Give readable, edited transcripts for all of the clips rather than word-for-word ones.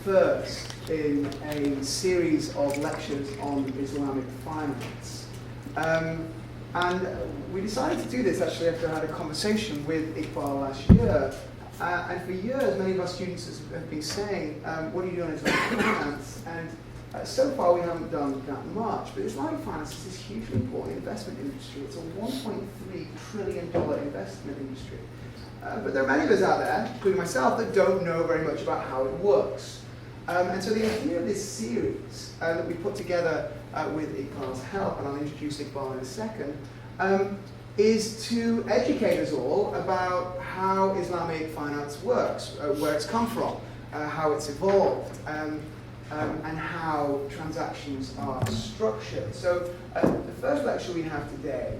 first in a series of lectures on Islamic finance. And we decided to do this actually after I had a conversation with Iqbal last year. And for years, many of our students have been saying, what are you doing in Islamic finance? And so far we haven't done that much, but Islamic finance is this hugely important investment industry. It's a $1.3 trillion investment industry. But there are many of us out there, including myself, that don't know very much about how it works. And so the idea of this series that we put together with Iqbal's help, and I'll introduce Iqbal in a second, is to educate us all about how Islamic finance works, where it's come from, how it's evolved, and how transactions are structured. So the first lecture we have today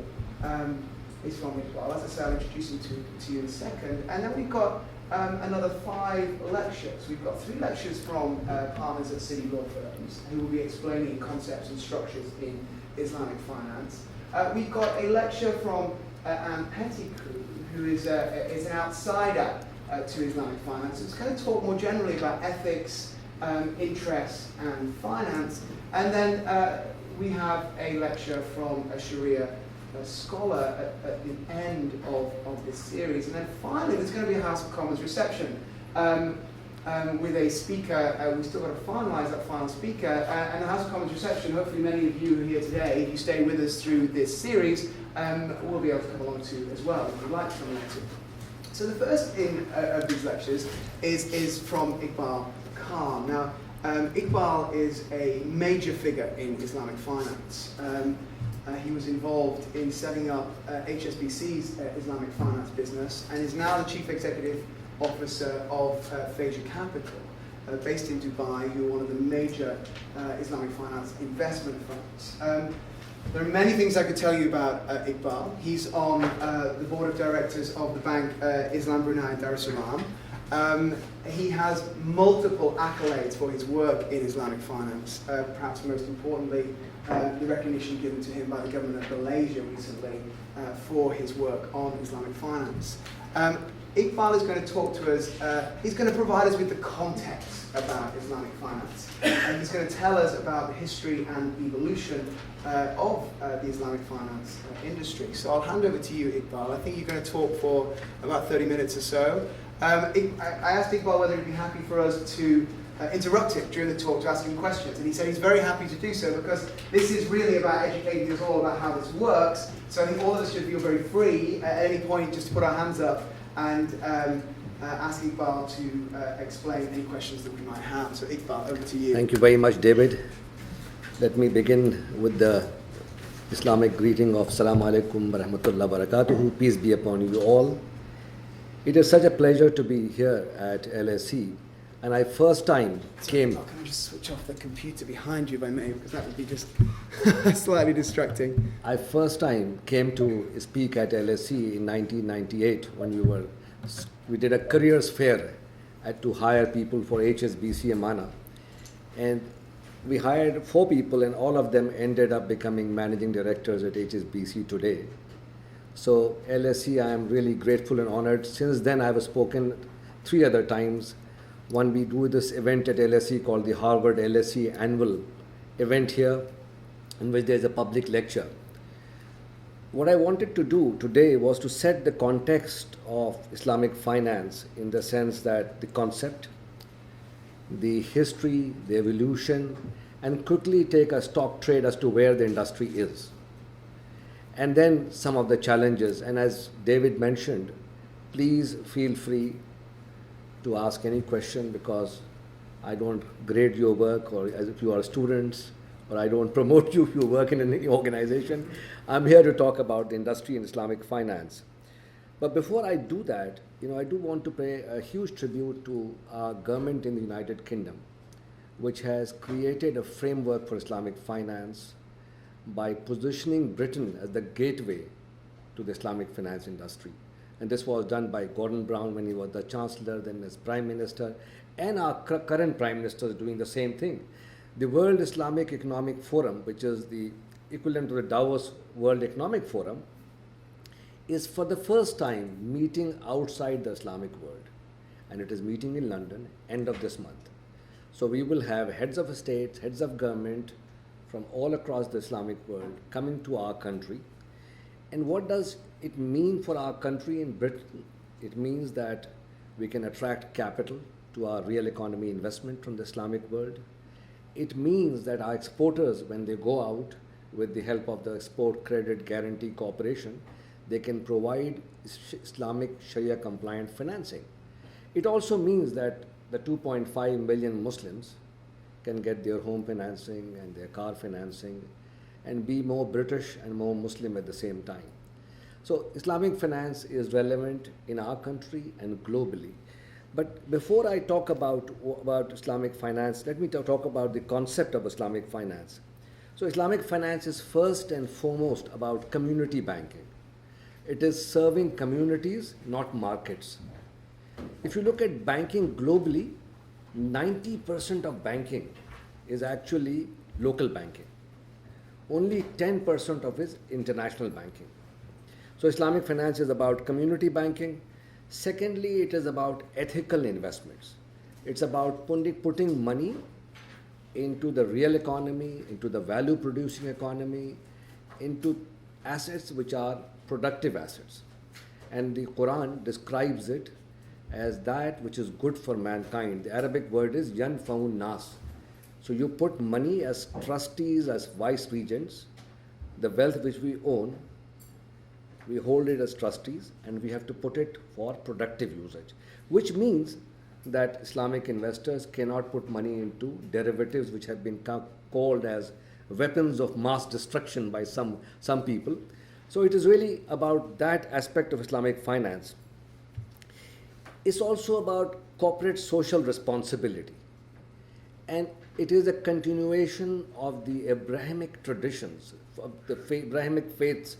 is from Iqbal. As I say, I'll introduce him to you in a second. And then we've got another 5 lectures. We've got 3 lectures from partners at City law firms who will be explaining concepts and structures in Islamic finance. We've got a lecture from Anne Pettigrew, who is an outsider to Islamic finance. It's going to talk more generally about ethics, interest, and finance. And then we have a lecture from a Sharia scholar at the end of this series. And then finally, there's going to be a House of Commons reception with a speaker. We've still got to finalise that final speaker. And the House of Commons reception, hopefully many of you who are here today, if you stay with us through this series, will be able to come along to as well, if you'd like to come along to. So the first of these lectures is from Iqbal Khan. Now, Iqbal is a major figure in Islamic finance. He was involved in setting up HSBC's Islamic finance business and is now the Chief Executive Officer of Fajr Capital, based in Dubai, who are one of the major Islamic finance investment funds. There are many things I could tell you about Iqbal. He's on the board of directors of the bank Islam Brunei Dar es Salaam. He has multiple accolades for his work in Islamic finance, perhaps most importantly, the recognition given to him by the government of Malaysia recently for his work on Islamic finance. Iqbal is going to talk to us, he's going to provide us with the context about Islamic finance. And he's going to tell us about the history and evolution of the Islamic finance industry. So I'll hand over to you, Iqbal. I think you're going to talk for about 30 minutes or so. I asked Iqbal whether he'd be happy for us to interrupt him during the talk to ask him questions, and he said he's very happy to do so because this is really about educating us all about how this works. So I think all of us should feel very free at any point just to put our hands up and ask Iqbal to explain any questions that we might have. So Iqbal, over to you. Thank you very much, David. Let me begin with the Islamic greeting of Assalamu alaikum wa rahmatullahi wa barakatuhu. Peace be upon you all. It is such a pleasure to be here at LSE. And I first time came... Can I just switch off the computer behind you if I may, because that would be just slightly distracting. I first time came to speak at LSE in 1998 when we did a careers fair to hire people for HSBC Amana. And we hired 4 people and all of them ended up becoming managing directors at HSBC today. So LSE, I am really grateful and honored. Since then, I have spoken 3 other times. One, we do this event at LSE called the Harvard LSE annual event here, in which there is a public lecture. What I wanted to do today was to set the context of Islamic finance in the sense that the concept, the history, the evolution, and quickly take a stock trade as to where the industry is. And then some of the challenges. And as David mentioned, please feel free to ask any question because I don't grade your work or as if you are students, or I don't promote you if you work in any organization. I'm here to talk about the industry in Islamic finance. But before I do that, I do want to pay a huge tribute to our government in the United Kingdom, which has created a framework for Islamic finance by positioning Britain as the gateway to the Islamic finance industry. And this was done by Gordon Brown when he was the Chancellor, then as Prime Minister, and our current Prime Minister is doing the same thing. The World Islamic Economic Forum, which is the equivalent to the Davos World Economic Forum, is for the first time meeting outside the Islamic world. And it is meeting in London, end of this month. So we will have heads of states, heads of government from all across the Islamic world coming to our country. And what does it mean for our country in Britain? It means that we can attract capital to our real economy investment from the Islamic world. It means that our exporters, when they go out with the help of the Export Credit Guarantee Corporation, they can provide Islamic Sharia compliant financing. It also means that the 2.5 million Muslims can get their home financing and their car financing and be more British and more Muslim at the same time. So Islamic finance is relevant in our country and globally. But before I talk about Islamic finance, let me talk about the concept of Islamic finance. So Islamic finance is first and foremost about community banking. It is serving communities, not markets. If you look at banking globally, 90% of banking is actually local banking. Only 10% of it is international banking. So Islamic finance is about community banking. Secondly, it is about ethical investments. It's about putting money into the real economy, into the value producing economy, into assets which are productive assets. And the Quran describes it as that which is good for mankind. The Arabic word is yanfa'un nas. So you put money as trustees, as vice regents, the wealth which we own, we hold it as trustees and we have to put it for productive usage, which means that Islamic investors cannot put money into derivatives which have been called as weapons of mass destruction by some people. So it is really about that aspect of Islamic finance. It's also about corporate social responsibility. And it is a continuation of the Abrahamic traditions, of the Abrahamic faiths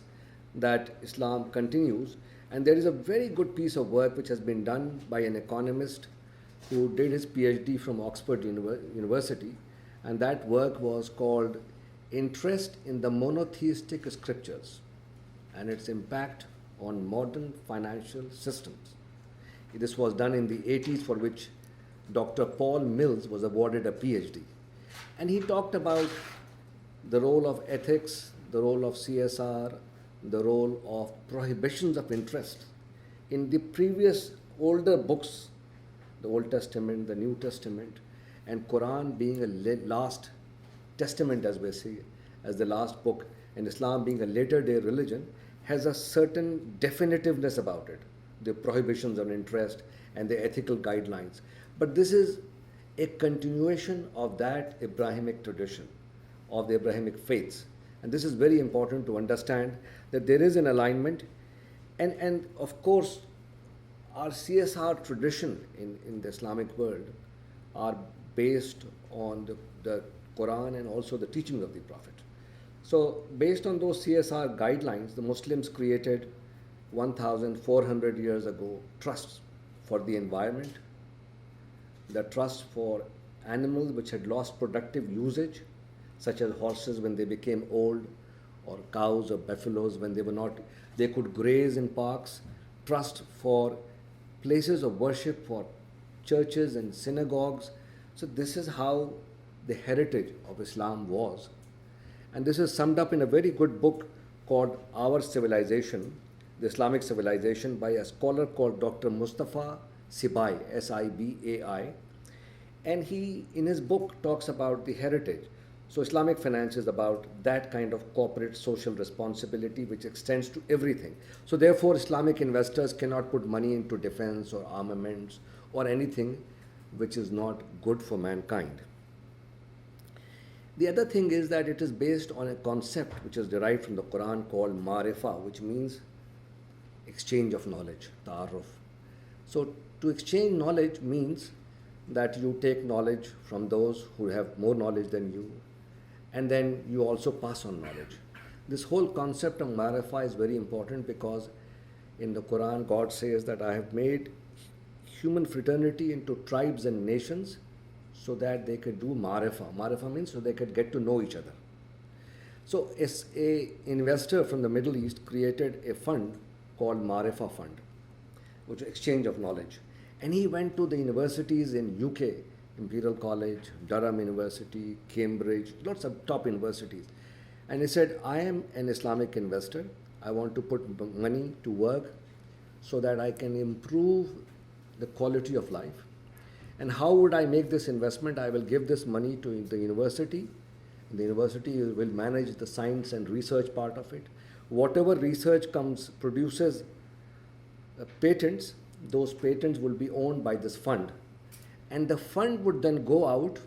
that Islam continues. And there is a very good piece of work which has been done by an economist who did his PhD from Oxford University. And that work was called Interest in the Monotheistic Scriptures and its Impact on Modern Financial Systems. This was done in the 80s, for which Dr. Paul Mills was awarded a PhD. And he talked about the role of ethics, the role of CSR, the role of prohibitions of interest. In the previous older books, the Old Testament, the New Testament, and Quran being a last testament, as we say, as the last book, and Islam being a later day religion, has a certain definitiveness about it, the prohibitions on interest and the ethical guidelines. But this is a continuation of that Abrahamic tradition, of the Abrahamic faiths. And this is very important to understand that there is an alignment. And of course, our CSR tradition in the Islamic world are based on the Quran and also the teachings of the Prophet. So based on those CSR guidelines, the Muslims created 1,400 years ago trusts for the environment, the trust for animals which had lost productive usage, such as horses when they became old, or cows or buffaloes when they could graze in parks, trust for places of worship, for churches and synagogues. So this is how the heritage of Islam was. And this is summed up in a very good book called Our Civilization, the Islamic Civilization, by a scholar called Dr. Mustafa Sibai, Sibai. And he, in his book, talks about the heritage. So Islamic finance is about that kind of corporate social responsibility which extends to everything. So therefore, Islamic investors cannot put money into defense or armaments or anything which is not good for mankind. The other thing is that it is based on a concept which is derived from the Quran called Marifa, which means exchange of knowledge, ta'aruf. So to exchange knowledge means that you take knowledge from those who have more knowledge than you, and then you also pass on knowledge. This whole concept of Marifa is very important because in the Quran God says that I have made human fraternity into tribes and nations so that they could do Marifa. Marifa means so they could get to know each other. So an investor from the Middle East created a fund called Marifa Fund, which is exchange of knowledge. And he went to the universities in UK Imperial College, Durham University, Cambridge, lots of top universities. And he said, I am an Islamic investor. I want to put money to work so that I can improve the quality of life. And how would I make this investment? I will give this money to the university. The university will manage the science and research part of it. Whatever research produces patents, those patents will be owned by this fund. And the fund would then go out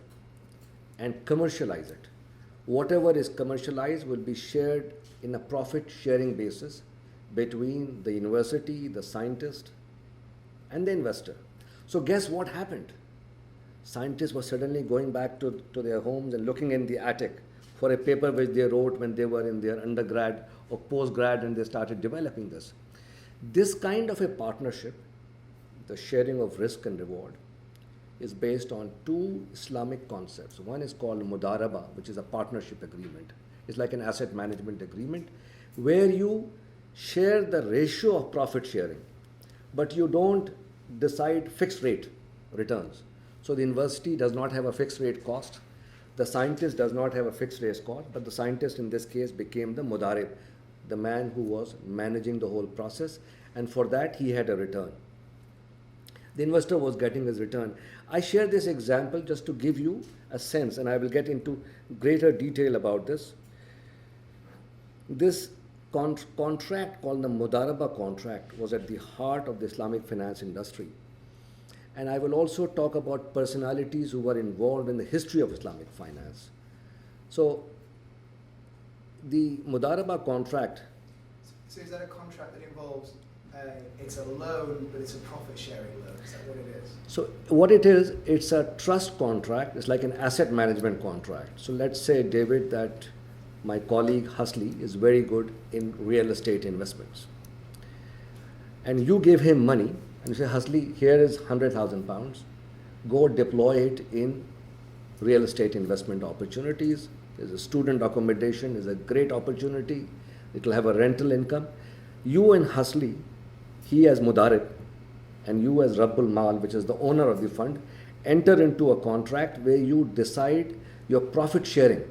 and commercialize it. Whatever is commercialized will be shared in a profit sharing basis between the university, the scientist, and the investor. So guess what happened? Scientists were suddenly going back to their homes and looking in the attic for a paper which they wrote when they were in their undergrad or postgrad, and they started developing this. This kind of a partnership, the sharing of risk and reward, is based on two Islamic concepts. One is called mudaraba, which is a partnership agreement. It's like an asset management agreement where you share the ratio of profit sharing, but you don't decide fixed rate returns. So the university does not have a fixed rate cost. The scientist does not have a fixed rate cost, but the scientist in this case became the mudarib, the man who was managing the whole process, and for that he had a return. The investor was getting his return. I share this example just to give you a sense, and I will get into greater detail about this. This contract called the Mudaraba contract was at the heart of the Islamic finance industry. And I will also talk about personalities who were involved in the history of Islamic finance. So the Mudaraba contract. So is that a contract that involves, it's a loan, but it's a profit sharing loan? Is that what it is? So what it is, it's a trust contract. It's like an asset management contract. So let's say, David, that my colleague Husley is very good in real estate investments. And you give him money and you say, Husley, here is £100,000. Go deploy it in real estate investment opportunities. There's a student accommodation, is a great opportunity. It will have a rental income. You and Husley, he as Mudarib, and you as Rabbul Mal, which is the owner of the fund, enter into a contract where you decide your profit sharing.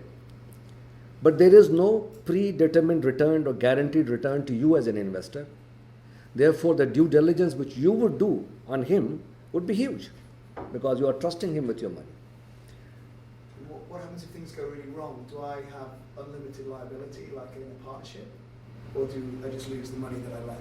But there is no predetermined return or guaranteed return to you as an investor. Therefore, the due diligence which you would do on him would be huge because you are trusting him with your money. What happens if things go really wrong? Do I have unlimited liability like in a partnership? Or do I just lose the money that I lent?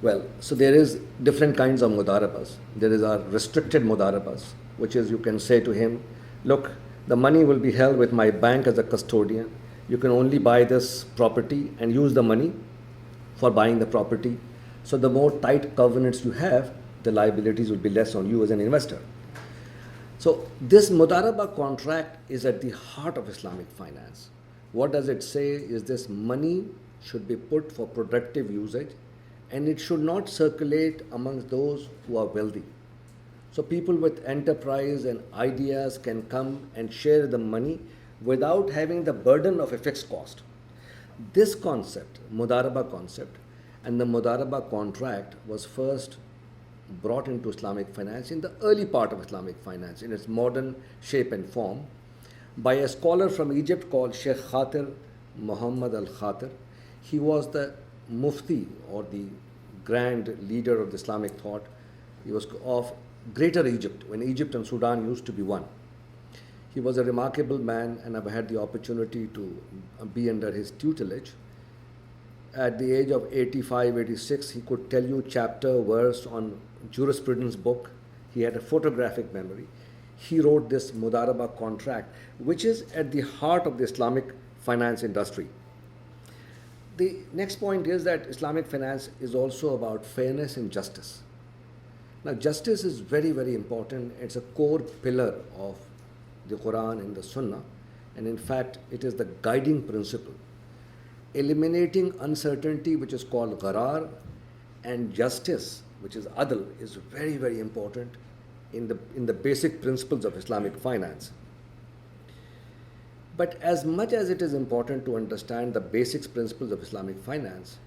Well, so there is different kinds of mudarabas. There is our restricted mudarabas, which is you can say to him, look, the money will be held with my bank as a custodian. You can only buy this property and use the money for buying the property. So the more tight covenants you have, the liabilities will be less on you as an investor. So this mudaraba contract is at the heart of Islamic finance. What does it say is this money should be put for productive usage and it should not circulate amongst those who are wealthy. So people with enterprise and ideas can come and share the money without having the burden of a fixed cost. This concept, mudaraba concept, and the Mudaraba contract was first brought into Islamic finance in the early part of Islamic finance in its modern shape and form by a scholar from Egypt called Sheikh Khatir Muhammad al-Khatir. He was the mufti or the grand leader of the Islamic thought. He was of Greater Egypt, when Egypt and Sudan used to be one. He was a remarkable man, and I've had the opportunity to be under his tutelage. At the age of 85, 86, he could tell you chapter, verse on jurisprudence book. He had a photographic memory. He wrote this Mudaraba contract, which is at the heart of the Islamic finance industry. The next point is that Islamic finance is also about fairness and justice. Now, justice is very, very important. It's a core pillar of the Quran and the Sunnah, and in fact, it is the guiding principle. Eliminating uncertainty, which is called gharar, and justice, which is adl, is very, very important in the basic principles of Islamic finance. But as much as it is important to understand the basic principles of Islamic finance,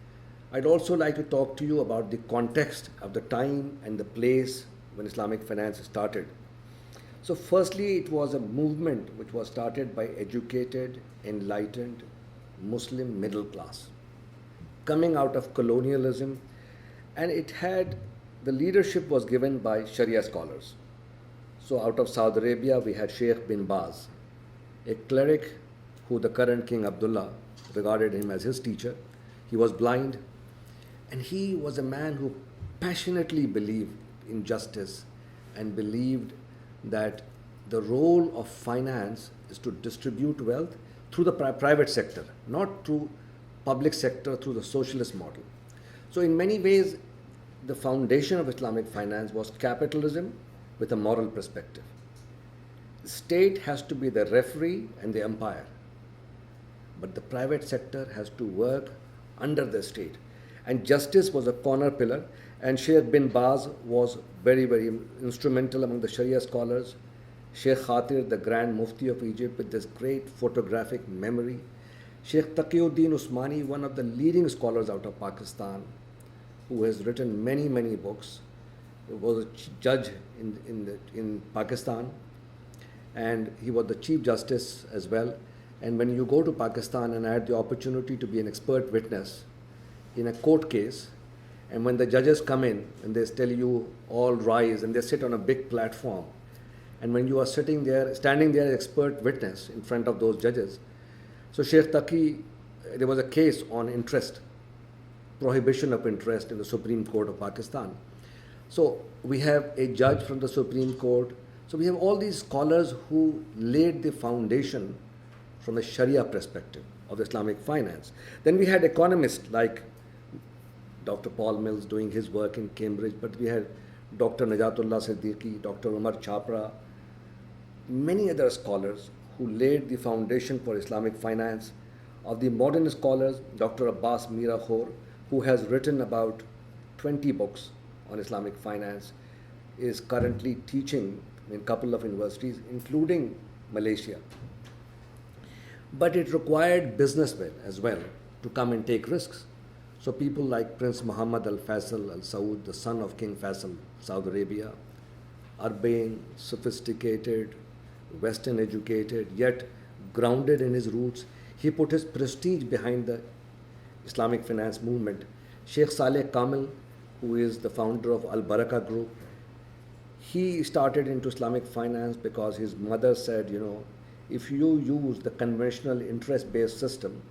I'd also like to talk to you about the context of the time and the place when Islamic finance started. So, firstly, it was a movement which was started by educated, enlightened Muslim middle class coming out of colonialism, and it had the leadership was given by Sharia scholars. So, out of Saudi Arabia, we had Sheikh bin Baz, a cleric who the current King Abdullah regarded him as his teacher. He was blind, and he was a man who passionately believed in justice and believed that the role of finance is to distribute wealth through the private sector, not through public sector, through the socialist model. So in many ways, the foundation of Islamic finance was capitalism with a moral perspective. The state has to be the referee and the umpire, but the private sector has to work under the state. And justice was a corner pillar, and Sheikh bin Baz was very, very instrumental among the Sharia scholars. Sheikh Khatir, the Grand Mufti of Egypt, with this great photographic memory. Sheikh Taqiyuddin Usmani, one of the leading scholars out of Pakistan, who has written many, many books, was a judge in Pakistan, and he was the Chief Justice as well. And when you go to Pakistan, and I had the opportunity to be an expert witness in a court case, and when the judges come in and they tell you all rise and they sit on a big platform, and when you are standing there as expert witness in front of those judges, so Sheikh Taqi, there was a case on interest, prohibition of interest in the Supreme Court of Pakistan. So we have a judge from the Supreme Court. So we have all these scholars who laid the foundation from the Sharia perspective of Islamic finance. Then we had economists like Dr. Paul Mills doing his work in Cambridge, but we had Dr. Najatullah Siddiqui, Dr. Umar Chapra, many other scholars who laid the foundation for Islamic finance. Of the modern scholars, Dr. Abbas Mira Khor, who has written about 20 books on Islamic finance, is currently teaching in a couple of universities, including Malaysia. But it required businessmen as well to come and take risks. So people like Prince Muhammad Al Faisal Al Saud, the son of King Faisal, Saudi Arabia, urbane, sophisticated, Western educated, yet grounded in his roots. He put his prestige behind the Islamic finance movement. Sheikh Saleh Kamil, who is the founder of Al Baraka Group, he started into Islamic finance because his mother said, if you use the conventional interest-based system,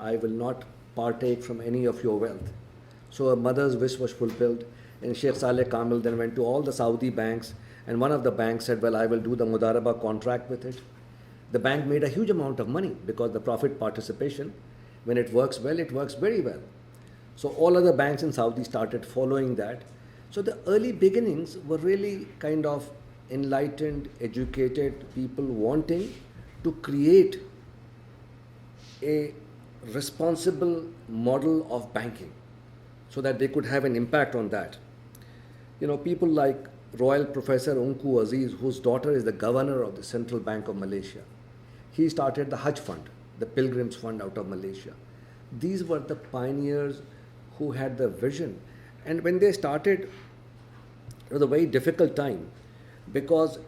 I will not partake from any of your wealth. So her mother's wish was fulfilled, and Sheikh Saleh Kamil then went to all the Saudi banks, and one of the banks said, well, I will do the Mudaraba contract with it. The bank made a huge amount of money because the profit participation, when it works well, it works very well. So all other banks in Saudi started following that. So the early beginnings were really kind of enlightened, educated people wanting to create a responsible model of banking so that they could have an impact on that. People like Royal Professor Unku Aziz, whose daughter is the governor of the Central Bank of Malaysia. He started the Hajj Fund, the Pilgrims Fund out of Malaysia. These were the pioneers who had the vision. And when they started, it was a very difficult time because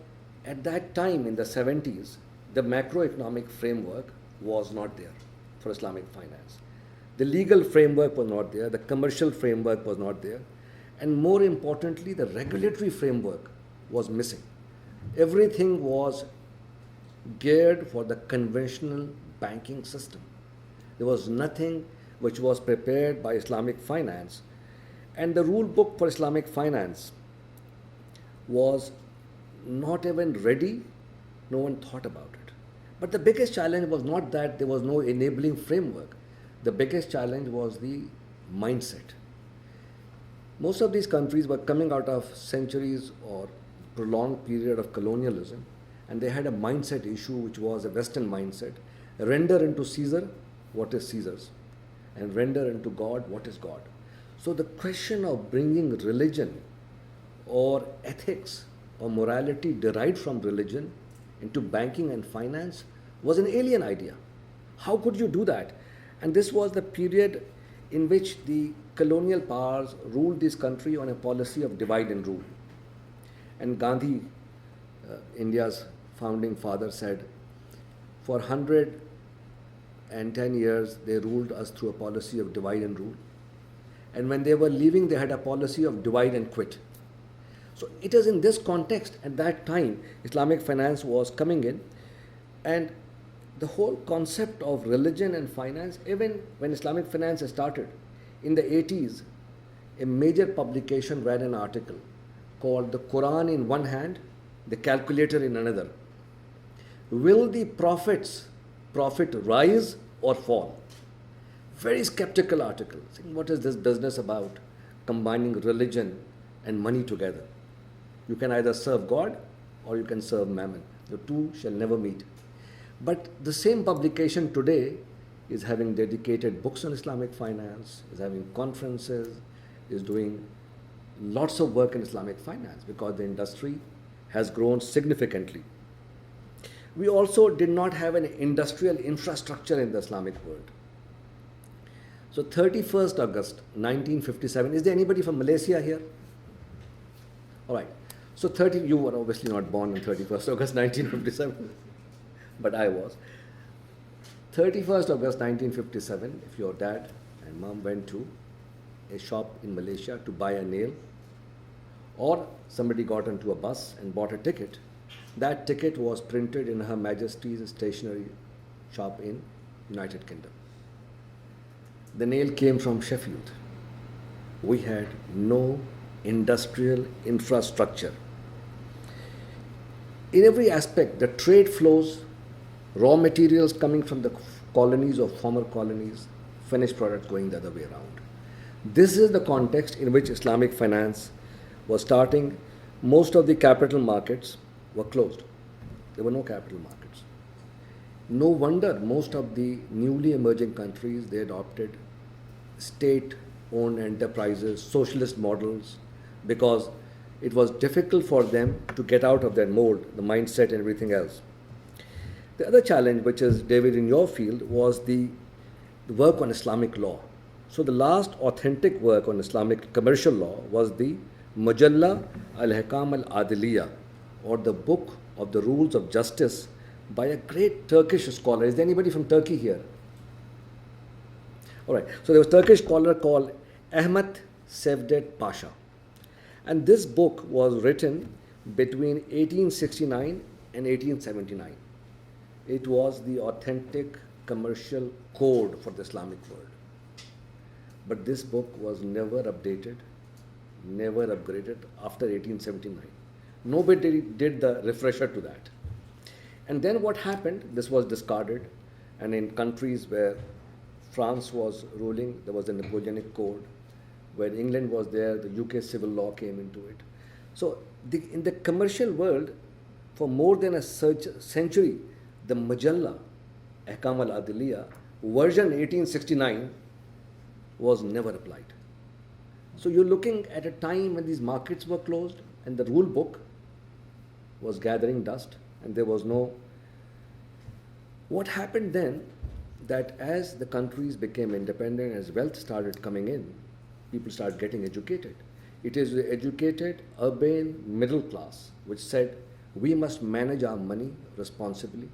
at that time in the 70s, the macroeconomic framework was not there for Islamic finance. The legal framework was not there, the commercial framework was not there, and more importantly, the regulatory framework was missing. Everything was geared for the conventional banking system. There was nothing which was prepared by Islamic finance. And the rule book for Islamic finance was not even ready, no one thought about it. But the biggest challenge was not that there was no enabling framework. The biggest challenge was the mindset. Most of these countries were coming out of centuries or prolonged period of colonialism, and they had a mindset issue which was a Western mindset. Render unto Caesar what is Caesar's, and render unto God what is God. So the question of bringing religion or ethics or morality derived from religion into banking and finance was an alien idea. How could you do that? And this was the period in which the colonial powers ruled this country on a policy of divide and rule. And Gandhi India's founding father said, for 110 years they ruled us through a policy of divide and rule. And when they were leaving, they had a policy of divide and quit. So it is in this context, at that time, Islamic finance was coming in, and the whole concept of religion and finance, even when Islamic finance started, in the 80s, a major publication ran an article called "The Quran in one hand, the calculator in another. Will the profit rise or fall?" Very skeptical article, saying, what is this business about combining religion and money together? You can either serve God or you can serve mammon. The two shall never meet. But the same publication today is having dedicated books on Islamic finance, is having conferences, is doing lots of work in Islamic finance because the industry has grown significantly. We also did not have an industrial infrastructure in the Islamic world. So 31st August 1957, is there anybody from Malaysia here? All right. So you were obviously not born on 31st August 1957, but I was. 31st August 1957, if your dad and mom went to a shop in Malaysia to buy a nail, or somebody got onto a bus and bought a ticket, that ticket was printed in Her Majesty's stationery shop in United Kingdom. The nail came from Sheffield. We had no industrial infrastructure. In every aspect, the trade flows, raw materials coming from the colonies or former colonies, finished products going the other way around. This is the context in which Islamic finance was starting. Most of the capital markets were closed. There were no capital markets. No wonder most of the newly emerging countries, they adopted state-owned enterprises, socialist models, because it was difficult for them to get out of that mold, the mindset and everything else. The other challenge, which is, David, in your field, was the work on Islamic law. So the last authentic work on Islamic commercial law was the Mujalla al-Hikam al-Adiliya, or the book of the rules of justice, by a great Turkish scholar. Is there anybody from Turkey here? All right. So there was a Turkish scholar called Ahmet Sevdet Pasha. And this book was written between 1869 and 1879. It was the authentic commercial code for the Islamic world. But this book was never updated, never upgraded after 1879. Nobody did the refresher to that. And then what happened? This was discarded, and in countries where France was ruling, there was the Napoleonic Code. Where England was there, the UK civil law came into it. So in the commercial world, for more than a century, the Majalla, Ahkam al-Adiliya, version 1869, was never applied. So you're looking at a time when these markets were closed and the rule book was gathering dust, and there was no... What happened then, that as the countries became independent, as wealth started coming in, people started getting educated. It is the educated, urban middle class which said, we must manage our money responsibly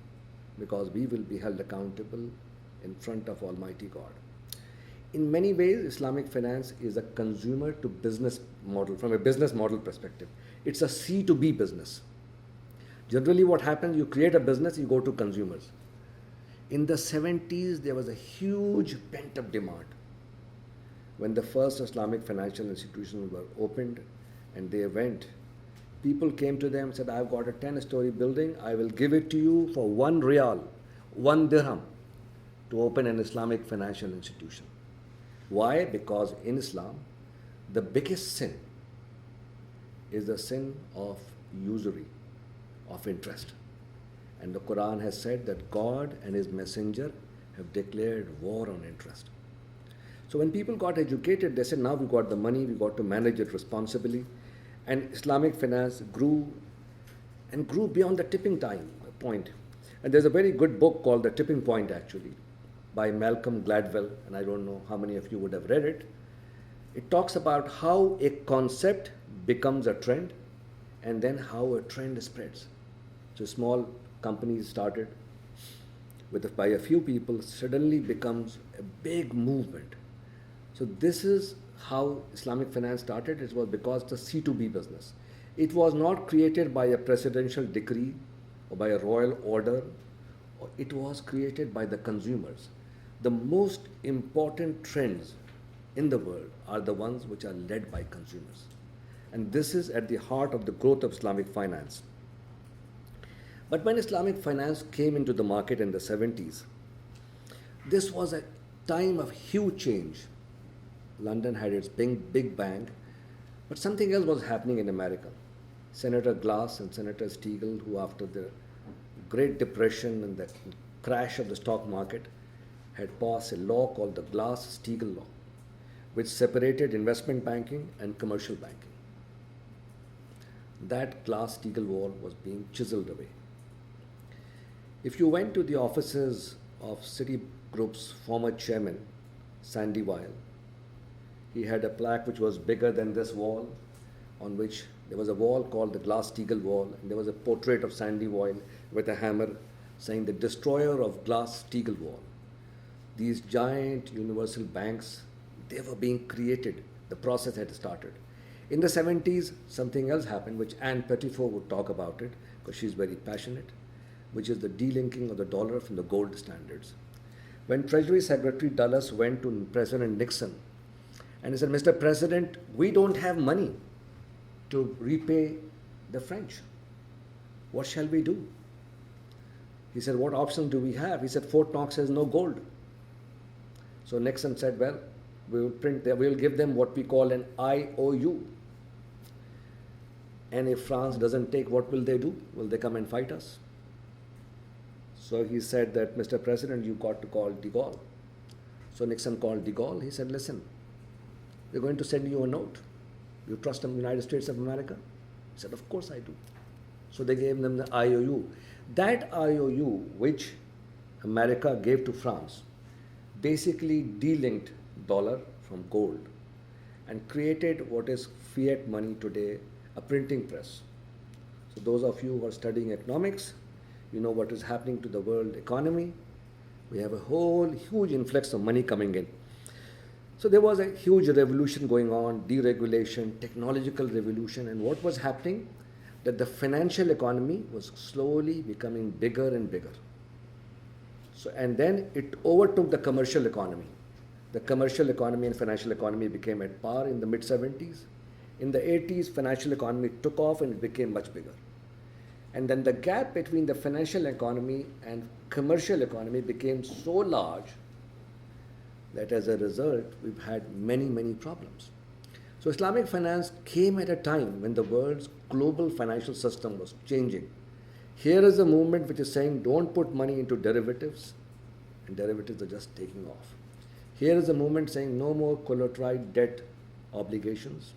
because we will be held accountable in front of Almighty God. In many ways, Islamic finance is a consumer to business model, from a business model perspective. It's a C to B business. Generally what happens, you create a business, you go to consumers. In the 70s, there was a huge pent-up demand. When the first Islamic financial institutions were opened and they went, people came to them and said, I've got a 10-story building, I will give it to you for 1 riyal, 1 dirham, to open an Islamic financial institution. Why? Because in Islam, the biggest sin is the sin of usury, of interest. And the Quran has said that God and His Messenger have declared war on interest. So when people got educated, they said, now we've got the money, we've got to manage it responsibly. And Islamic finance grew and grew beyond the tipping point. And there's a very good book called The Tipping Point, actually, by Malcolm Gladwell, and I don't know how many of you would have read it. It talks about how a concept becomes a trend and then how a trend spreads. So small companies started by a few people suddenly becomes a big movement. So this is how Islamic finance started. It was because the C2B business. It was not created by a presidential decree or by a royal order. It was created by the consumers. The most important trends in the world are the ones which are led by consumers. And this is at the heart of the growth of Islamic finance. But when Islamic finance came into the market in the 70s, this was a time of huge change. London had its big bang, but something else was happening in America. Senator Glass and Senator Stegall, who after the Great Depression and the crash of the stock market, had passed a law called the Glass-Steagall law, which separated investment banking and commercial banking. That Glass-Steagall wall was being chiseled away. If you went to the offices of Citigroup's former chairman, Sandy Weil, he had a plaque which was bigger than this wall, on which there was a wall called the Glass-Steagall wall, and there was a portrait of Sandy Weil with a hammer saying the destroyer of Glass-Steagall wall. These giant universal banks, they were being created. The process had started. In the 70s, something else happened, which Anne Pettifor would talk about it, because she's very passionate, which is the delinking of the dollar from the gold standards. When Treasury Secretary Dulles went to President Nixon and he said, Mr. President, we don't have money to repay the French. What shall we do? He said, what options do we have? He said, Fort Knox has no gold. So Nixon said, well, we will give them what we call an IOU. And if France doesn't take, what will they do? Will they come and fight us? So he said that, Mr. President, you got to call de Gaulle. So Nixon called de Gaulle. He said, listen, we're going to send you a note. You trust the United States of America? He said, of course I do. So they gave them the IOU. That IOU, which America gave to France, basically delinked dollar from gold and created what is fiat money today, a printing press. So those of you who are studying economics, you know what is happening to the world economy. We have a whole huge influx of money coming in. So there was a huge revolution going on, deregulation, technological revolution, and what was happening? That the financial economy was slowly becoming bigger and bigger. So, and then it overtook the commercial economy. The commercial economy and financial economy became at par in the mid-70s. In the 80s, financial economy took off and it became much bigger. And then the gap between the financial economy and commercial economy became so large that as a result, we've had many problems. So Islamic finance came at a time when the world's global financial system was changing. Here is a movement which is saying don't put money into derivatives, and derivatives are just taking off. Here is a movement saying no more collateralized debt obligations,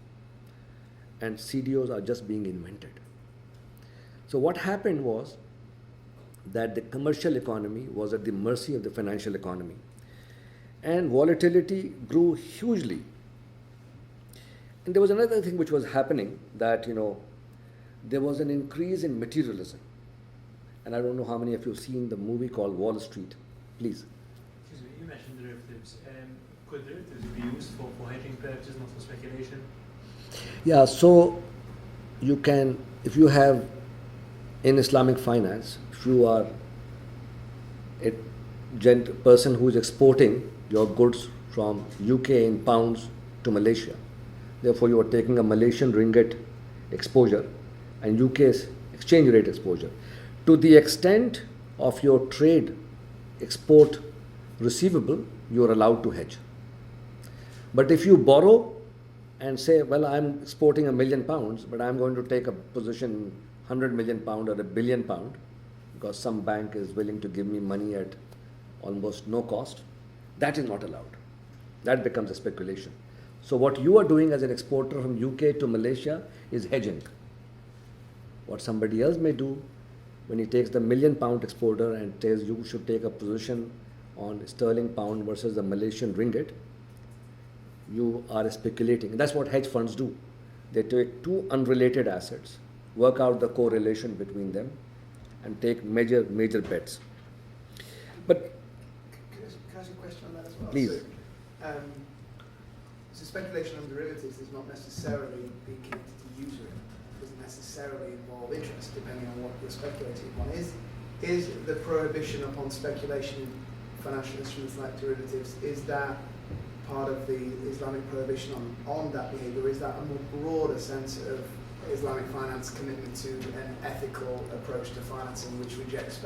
and CDOs are just being invented. So what happened was that the commercial economy was at the mercy of the financial economy, and volatility grew hugely. And there was another thing which was happening, that there was an increase in materialism. And I don't know how many of you have seen the movie called Wall Street. Please. Excuse me, you mentioned derivatives. Could derivatives be used for hedging purposes, not for speculation? Yeah, so you can, if you have in Islamic finance, if you are a person who is exporting your goods from UK in pounds to Malaysia, therefore you are taking a Malaysian ringgit exposure and UK's exchange rate exposure. To the extent of your trade export receivable, you are allowed to hedge. But if you borrow and say, well, I'm exporting £1 million, but I'm going to take a position £100 million or £1 billion, because some bank is willing to give me money at almost no cost, that is not allowed. That becomes a speculation. So what you are doing as an exporter from UK to Malaysia is hedging. What somebody else may do, when he takes the £1 million exporter and says you should take a position on sterling pound versus the Malaysian ringgit, you are speculating. And that's what hedge funds do. They take two unrelated assets, work out the correlation between them, and take major bets. But Can I ask you a question on that as well? please. So speculation on derivatives does not necessarily be connected to usury. It doesn't necessarily involve interest, depending on what you're speculating upon. Is the prohibition upon speculation in financial instruments like derivatives, is that part of the Islamic prohibition on that behavior? Is that a more broader sense of Islamic finance commitment to an ethical approach to financing which rejects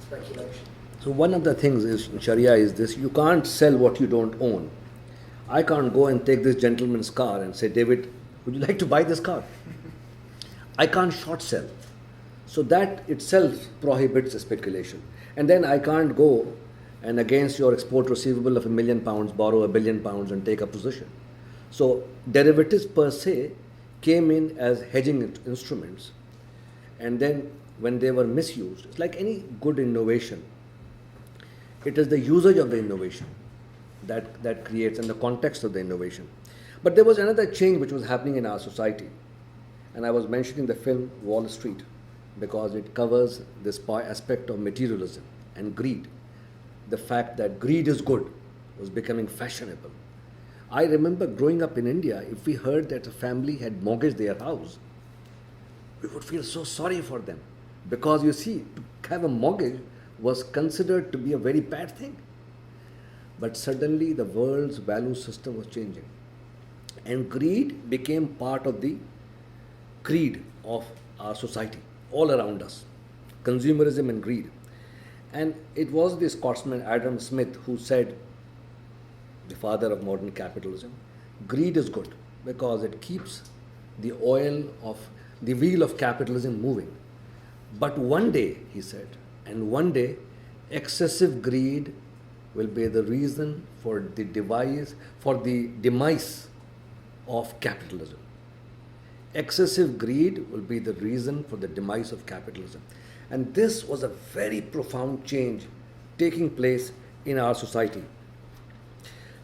speculation? So one of the things is in Sharia is this: you can't sell what you don't own. I can't go and take this gentleman's car and say, David, would you like to buy this car? I can't short sell. So that itself prohibits speculation. And then I can't go and against your export receivable of £1 million, borrow £1 billion and take a position. So derivatives per se came in as hedging instruments. And then when they were misused, it's like any good innovation. It is the usage of the innovation that creates and the context of the innovation. But there was another change which was happening in our society. And I was mentioning the film Wall Street because it covers this aspect of materialism and greed. The fact that greed is good was becoming fashionable. I remember growing up in India, if we heard that a family had mortgaged their house, we would feel so sorry for them. Because you see, to have a mortgage was considered to be a very bad thing. But suddenly the world's value system was changing. And greed became part of the creed of our society, all around us. Consumerism and greed. And it was the Scotsman Adam Smith who said, the father of modern capitalism, greed is good because it keeps the wheel of capitalism moving. But one day, he said, and one day, excessive greed will be the reason for the demise of capitalism. Excessive greed will be the reason for the demise of capitalism. And this was a very profound change taking place in our society.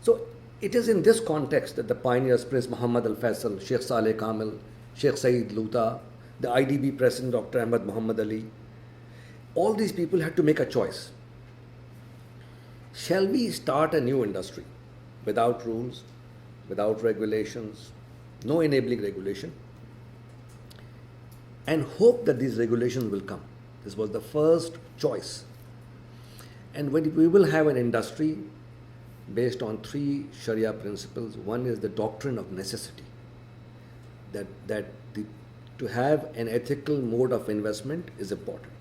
So it is in this context that the pioneers, Prince Muhammad Al-Faisal, Sheikh Saleh Kamil, Sheikh Saeed Luta, the IDB President Dr. Ahmad Muhammad Ali, all these people had to make a choice. Shall we start a new industry without rules, without regulations, no enabling regulation, and hope that these regulations will come? This was the first choice. And when we will have an industry based on 3 Sharia principles. One is the doctrine of necessity, to have an ethical mode of investment is important.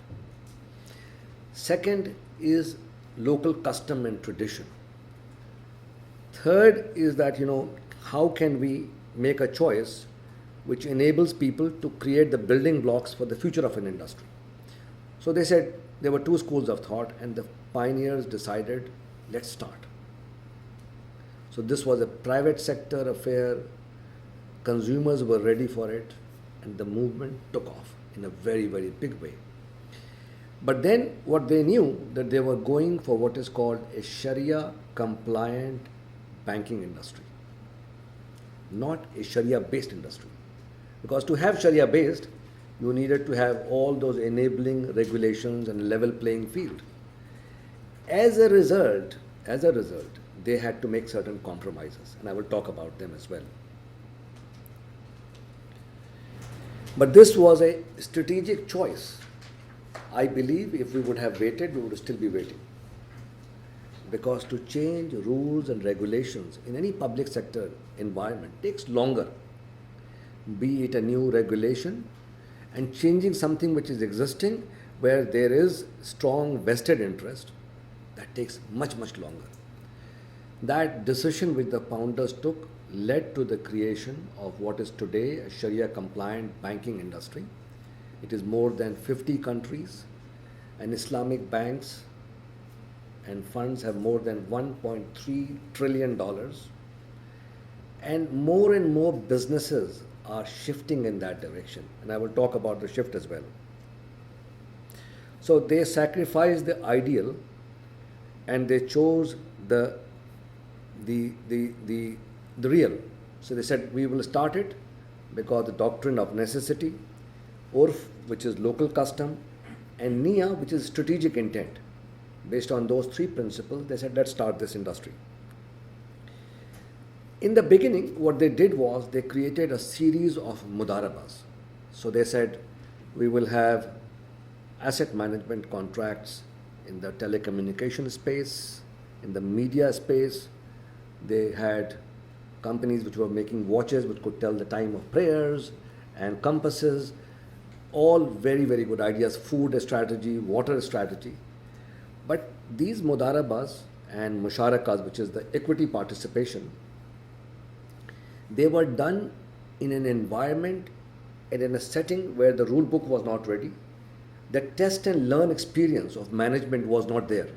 Second is local custom and tradition. Third is that, how can we make a choice which enables people to create the building blocks for the future of an industry. So they said there were 2 schools of thought, and the pioneers decided, let's start. So this was a private sector affair, consumers were ready for it, and the movement took off in a very, very big way. But then what they knew, that they were going for what is called a Sharia compliant banking industry, not a Sharia based industry. Because to have Sharia based, you needed to have all those enabling regulations and level playing field. As a result, they had to make certain compromises, and I will talk about them as well. But this was a strategic choice. I believe if we would have waited, we would still be waiting. Because to change rules and regulations in any public sector environment takes longer. Be it a new regulation and changing something which is existing where there is strong vested interest, that takes much, much longer. That decision which the founders took led to the creation of what is today a Sharia compliant banking industry. It is more than 50 countries, and Islamic banks and funds have more than $1.3 trillion, and more businesses are shifting in that direction, and I will talk about the shift as well. So they sacrificed the ideal and they chose the real. So they said, we will start it because the doctrine of necessity, urf, which is local custom, and NIA, which is strategic intent. Based on those three principles, they said, let's start this industry. In the beginning, what they did was they created a series of mudarabas. So they said, we will have asset management contracts in the telecommunication space, in the media space. They had companies which were making watches which could tell the time of prayers, and compasses, all very, very good ideas, food strategy, water strategy. But these mudarabas and musharakas, which is the equity participation, they were done in an environment and in a setting where the rule book was not ready. The test and learn experience of management was not there.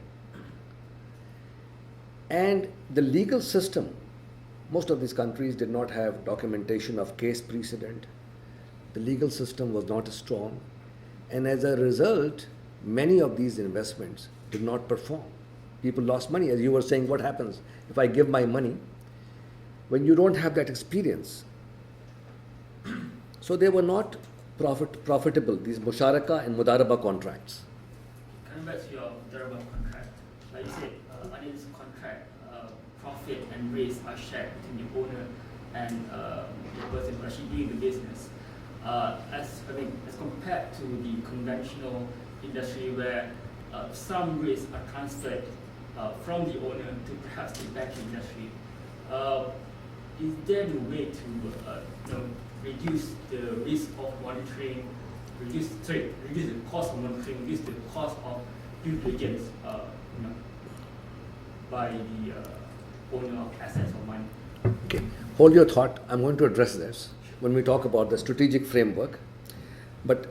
And the legal system, most of these countries did not have documentation of case precedent. The legal system was not strong. And as a result, many of these investments did not perform. People lost money. As you were saying, what happens if I give my money when you don't have that experience? So they were not profitable, these musharaka and mudaraba contracts. Coming back to your mudaraba contract, like you said, under this contract, profit and risk are shared between the owner and the person who actually doing the business. As compared to the conventional industry where some risks are transferred from the owner to perhaps the banking industry, is there a way to reduce the risk of monitoring, reduce the cost of monitoring, reduce the cost of due diligence by the owner of assets or money? Okay, hold your thought. I'm going to address this when we talk about the strategic framework.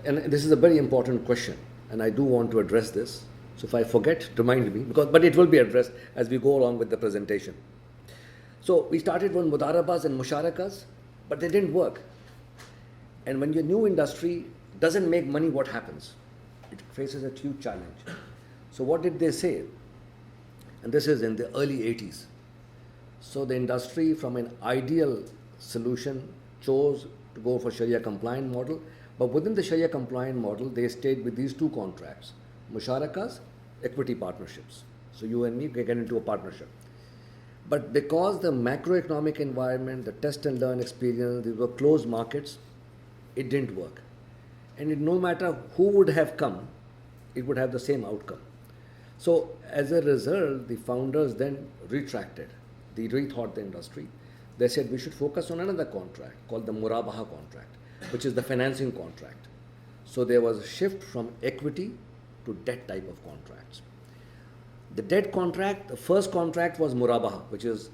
And this is a very important question, and I do want to address this. So if I forget, remind me, but it will be addressed as we go along with the presentation. So we started with mudarabas and musharakas, but they didn't work. And when your new industry doesn't make money, what happens? It faces a huge challenge. So what did they say? And this is in the early 80s. So the industry, from an ideal solution, chose to go for Sharia compliant model. But within the Sharia compliant model, they stayed with these two contracts: musharakas, equity partnerships. So you and me get into a partnership. But because the macroeconomic environment, the test and learn experience, these were closed markets, it didn't work. And no matter who would have come, it would have the same outcome. So as a result, the founders then retracted. They rethought the industry. They said we should focus on another contract called the Murabaha contract, which is the financing contract. So there was a shift from equity to debt type of contracts. The debt contract, the first contract was Murabaha, which is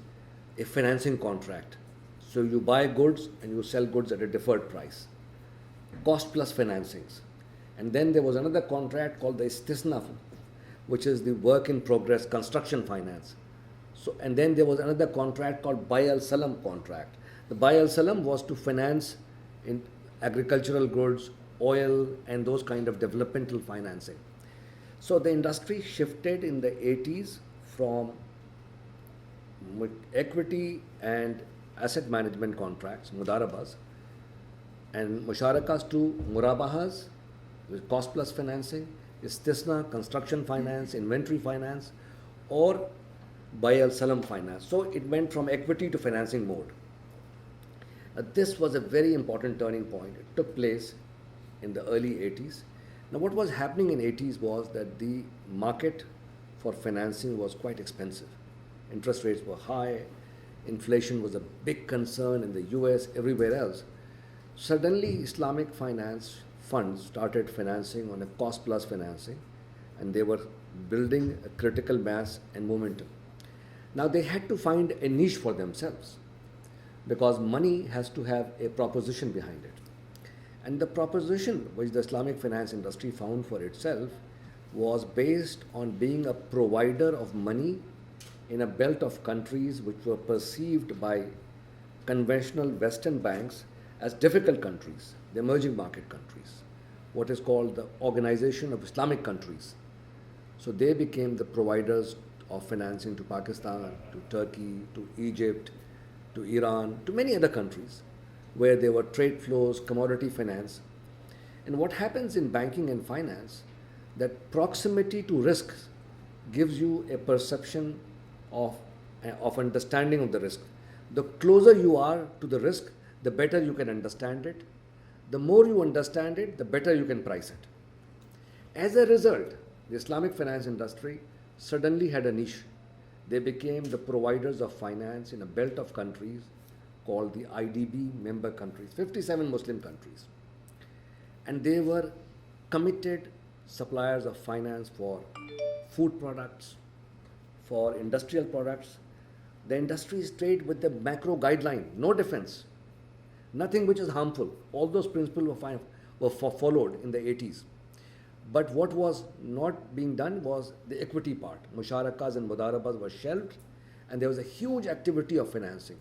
a financing contract. So you buy goods and you sell goods at a deferred price. Cost plus financings. And then there was another contract called the Istisna, which is the work in progress construction finance. So, and then there was another contract called Bay al-Salam contract. The Bay al-Salam was to finance in agricultural goods, oil, and those kind of developmental financing. So the industry shifted in the 80s from equity and asset management contracts, mudarabas, and musharakas to murabahas, with cost plus financing, istisna, construction finance, inventory finance, or Bay al-Salam finance. So it went from equity to financing mode. This was a very important turning point. It took place in the early 80s. Now what was happening in 80s was that the market for financing was quite expensive. Interest rates were high, inflation was a big concern in the US, everywhere else. Suddenly Islamic finance funds started financing on a cost plus financing, and they were building a critical mass and momentum. Now they had to find a niche for themselves, because money has to have a proposition behind it. And the proposition which the Islamic finance industry found for itself was based on being a provider of money in a belt of countries which were perceived by conventional Western banks as difficult countries, the emerging market countries, what is called the Organization of Islamic Countries. So they became the providers of financing to Pakistan, to Turkey, to Egypt, to Iran, to many other countries, where there were trade flows, commodity finance. And what happens in banking and finance, that proximity to risks gives you a perception of understanding of the risk. The closer you are to the risk, the better you can understand it. The more you understand it, the better you can price it. As a result, the Islamic finance industry suddenly had a niche. They became the providers of finance in a belt of countries called the IDB member countries, 57 Muslim countries. And they were committed suppliers of finance for food products, for industrial products. The industry stayed with the macro guideline, no defense, nothing which is harmful. All those principles were followed in the 80s. But what was not being done was the equity part. Musharakas and mudarabas were shelved, and there was a huge activity of financing.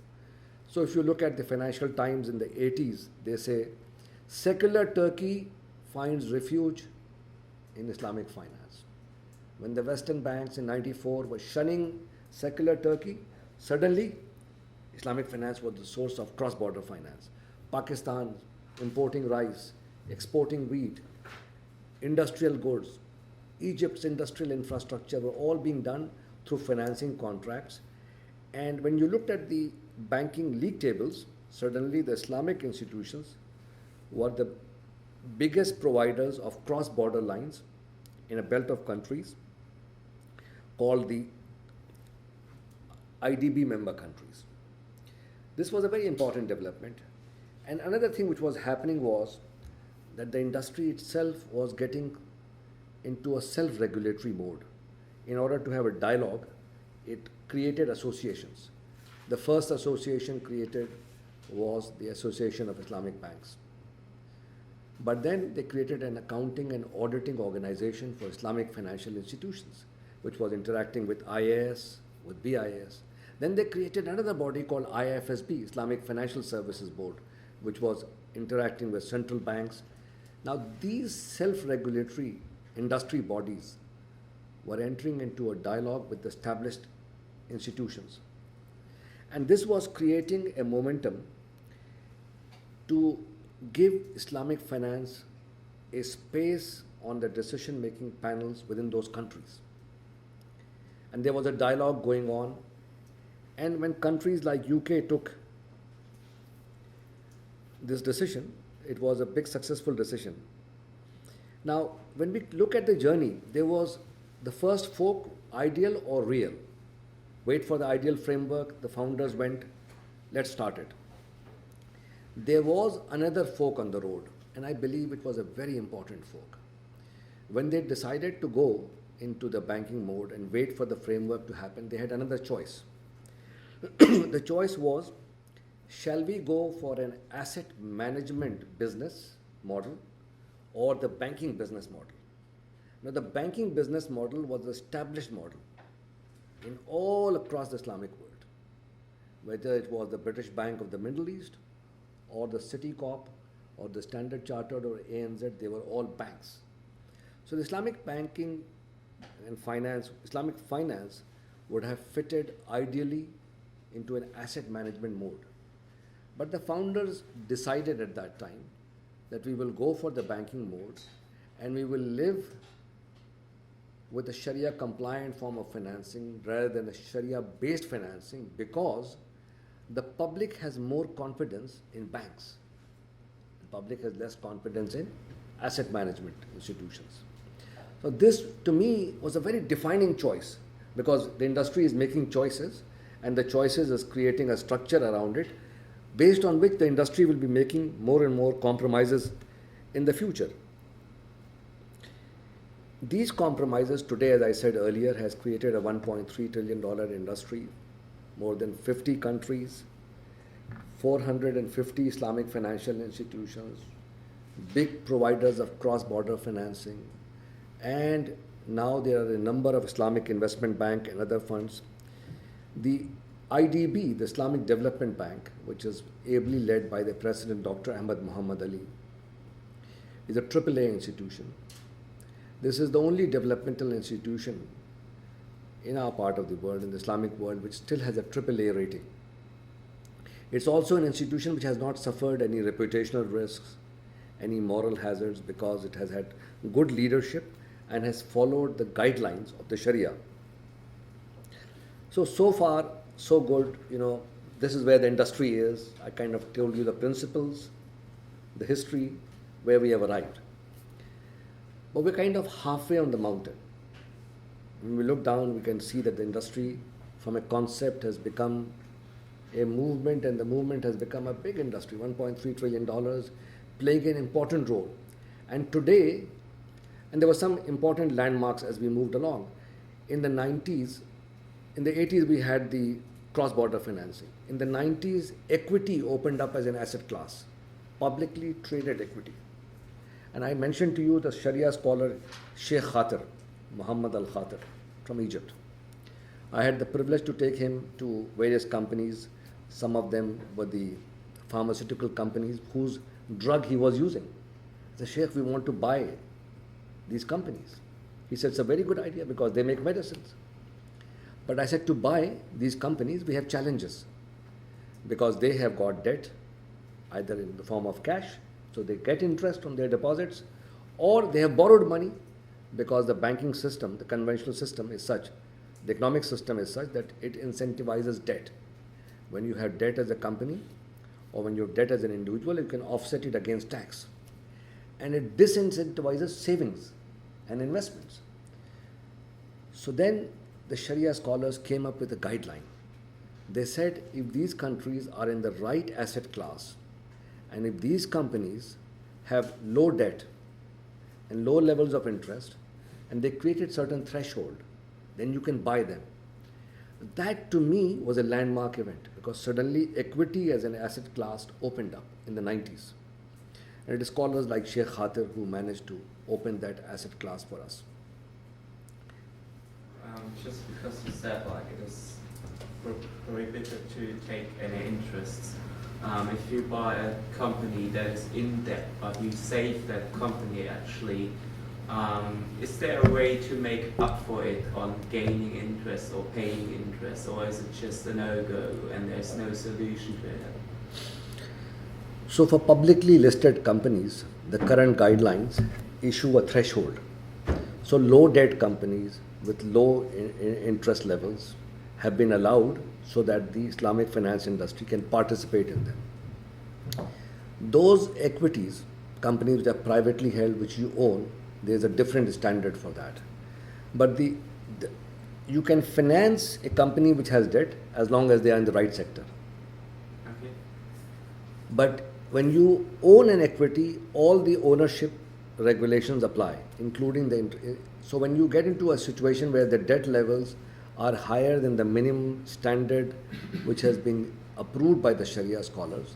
So if you look at the Financial Times in the 80s, they say, secular Turkey finds refuge in Islamic finance. When the Western banks in 94 were shunning secular Turkey, suddenly Islamic finance was the source of cross-border finance. Pakistan importing rice, exporting wheat, industrial goods, Egypt's industrial infrastructure were all being done through financing contracts. And when you looked at the banking league tables, suddenly the Islamic institutions were the biggest providers of cross-border lines in a belt of countries called the IDB member countries. This was a very important development. And another thing which was happening was that the industry itself was getting into a self-regulatory mode. In order to have a dialogue, it created associations. The first association created was the Association of Islamic Banks. But then they created an accounting and auditing organization for Islamic financial institutions, which was interacting with IAS, with BIS. Then they created another body called IFSB, Islamic Financial Services Board, which was interacting with central banks. Now, these self-regulatory industry bodies were entering into a dialogue with established institutions. And this was creating a momentum to give Islamic finance a space on the decision-making panels within those countries. And there was a dialogue going on. And when countries like UK took this decision, it was a big successful decision. Now, when we look at the journey, there was the first fork, ideal or real. Wait for the ideal framework, the founders went, let's start it. There was another fork on the road, and I believe it was a very important fork. When they decided to go into the banking mode and wait for the framework to happen, they had another choice. The choice was, shall we go for an asset management business model or the banking business model? Now, the banking business model was the established model in all across the Islamic world, whether it was the British Bank of the Middle East or the Citicorp or the Standard Chartered or ANZ, they were all banks. So the Islamic banking and finance, Islamic finance would have fitted ideally into an asset management mode. But the founders decided at that time that we will go for the banking mode and we will live with a Sharia compliant form of financing rather than a Sharia based financing, because the public has more confidence in banks. The public has less confidence in asset management institutions. So this to me was a very defining choice, because the industry is making choices and the choices is creating a structure around it based on which the industry will be making more and more compromises in the future. These compromises today, as I said earlier, has created a $1.3 trillion industry, more than 50 countries, 450 Islamic financial institutions, big providers of cross-border financing, and now there are a number of Islamic Investment Bank and other funds. The IDB, the Islamic Development Bank, which is ably led by the President Dr. Ahmad Muhammad Ali, is a AAA institution. This is the only developmental institution in our part of the world, in the Islamic world, which still has a AAA rating. It's also an institution which has not suffered any reputational risks, any moral hazards, because it has had good leadership and has followed the guidelines of the Sharia. So far, so good. This is where the industry is. I kind of told you the principles, the history, where we have arrived. But we're kind of halfway on the mountain. When we look down, we can see that the industry from a concept has become a movement, and the movement has become a big industry, $1.3 trillion, playing an important role. And today, and there were some important landmarks as we moved along. In the 80s, we had the cross-border financing. In the 90s, equity opened up as an asset class, publicly traded equity. And I mentioned to you the Sharia scholar Sheikh Khatir, Muhammad al-Khatir from Egypt. I had the privilege to take him to various companies. Some of them were the pharmaceutical companies whose drug he was using. I said, Sheikh, we want to buy these companies. He said, it's a very good idea because they make medicines. But I said, to buy these companies, we have challenges because they have got debt, either in the form of cash, so they get interest on their deposits, or they have borrowed money because the banking system, the conventional system is such, the economic system is such that it incentivizes debt. When you have debt as a company or when you have debt as an individual, you can offset it against tax. And it disincentivizes savings and investments. So then the Sharia scholars came up with a guideline. They said if these countries are in the right asset class and if these companies have low debt and low levels of interest and they created certain threshold, then you can buy them. That to me was a landmark event because suddenly equity as an asset class opened up in the 90s. And it is scholars like Sheikh Khatir who managed to open that asset class for us. Just because you said like it is prohibited to take any interest, if you buy a company that is in debt but you save that company actually, is there a way to make up for it on gaining interest or paying interest, or is it just a no-go and there's no solution to it? So for publicly listed companies, the current guidelines issue a threshold. So low debt companies with low interest levels have been allowed so that the Islamic finance industry can participate in them. Those equities, companies which are privately held, which you own, there's a different standard for that. But you can finance a company which has debt as long as they are in the right sector. Okay. But when you own an equity, all the ownership regulations apply, including so when you get into a situation where the debt levels are higher than the minimum standard which has been approved by the Sharia scholars,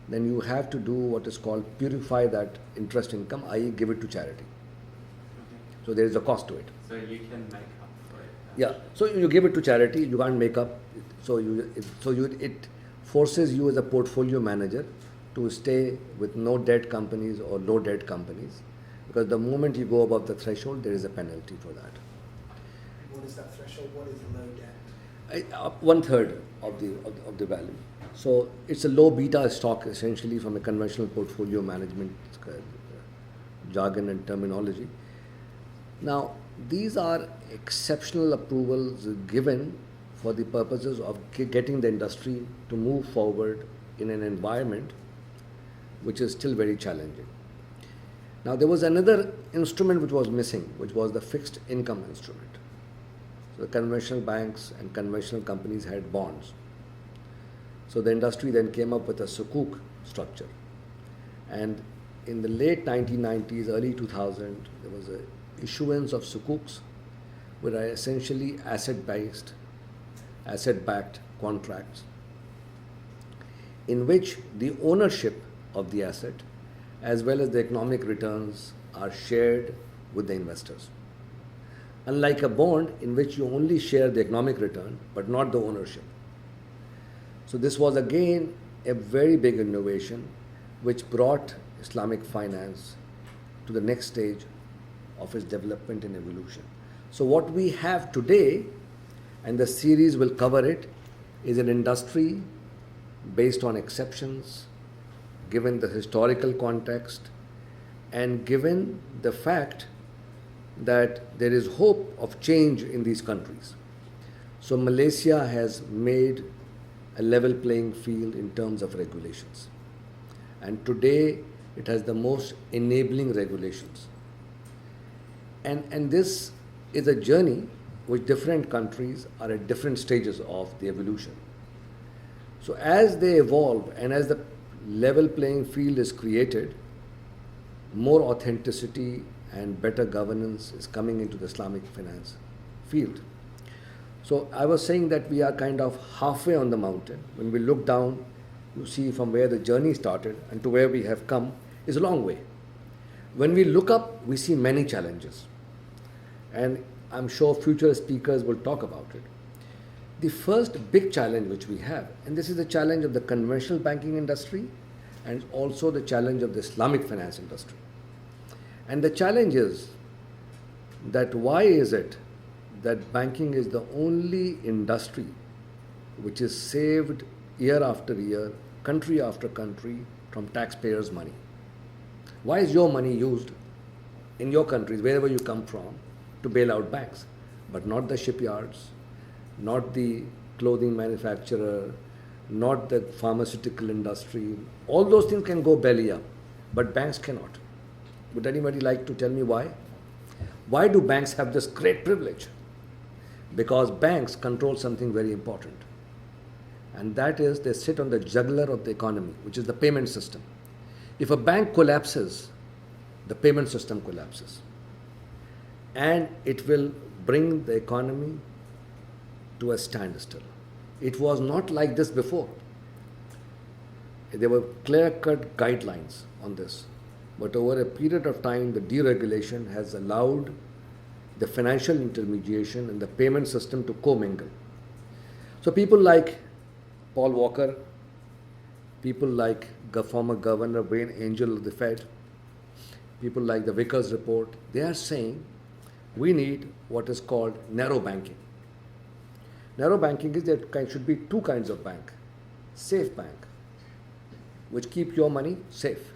then you have to do what is called purify that interest income, i.e. give it to charity. Okay. So there is a cost to it. So you can make up for it. Yeah, so you give it to charity, you can't make up, it forces you as a portfolio manager to stay with no debt companies or low debt companies, because the moment you go above the threshold, there is a penalty for that. What is that threshold? What is the low debt? 1/3 of the value. So it's a low beta stock essentially from a conventional portfolio management jargon and terminology. Now, these are exceptional approvals given for the purposes of getting the industry to move forward in an environment which is still very challenging. Now, there was another instrument which was missing, which was the fixed income instrument. So the conventional banks and conventional companies had bonds. So the industry then came up with a sukuk structure. And in the late 1990s, early 2000, there was a issuance of sukuks, which are essentially asset-backed contracts, in which the ownership of the asset as well as the economic returns are shared with the investors. Unlike a bond in which you only share the economic return but not the ownership. So this was again a very big innovation which brought Islamic finance to the next stage of its development and evolution. So what we have today, and the series will cover it, is an industry based on exceptions, given the historical context and given the fact that there is hope of change in these countries. So Malaysia has made a level playing field in terms of regulations. And today it has the most enabling regulations. And this is a journey which different countries are at different stages of the evolution. So as they evolve and as the level playing field is created, more authenticity and better governance is coming into the Islamic finance field. So I was saying that we are kind of halfway on the mountain. When we look down, you see from where the journey started and to where we have come is a long way. When we look up, we see many challenges. And I'm sure future speakers will talk about it. The first big challenge which we have, and this is the challenge of the conventional banking industry and also the challenge of the Islamic finance industry. And the challenge is that why is it that banking is the only industry which is saved year after year, country after country from taxpayers' money? Why is your money used in your countries, wherever you come from, to bail out banks, but not the shipyards, not the clothing manufacturer, not the pharmaceutical industry? All those things can go belly up, but banks cannot. Would anybody like to tell me why? Why do banks have this great privilege? Because banks control something very important. And that is they sit on the jugular of the economy, which is the payment system. If a bank collapses, the payment system collapses. And it will bring the economy to a standstill. It was not like this before. There were clear-cut guidelines on this. But over a period of time, the deregulation has allowed the financial intermediation and the payment system to commingle. So people like Paul Walker, people like former Governor Wayne Angel of the Fed, people like the Vickers report, they are saying we need what is called narrow banking. Narrow banking is that there should be two kinds of bank. Safe bank, which keep your money safe.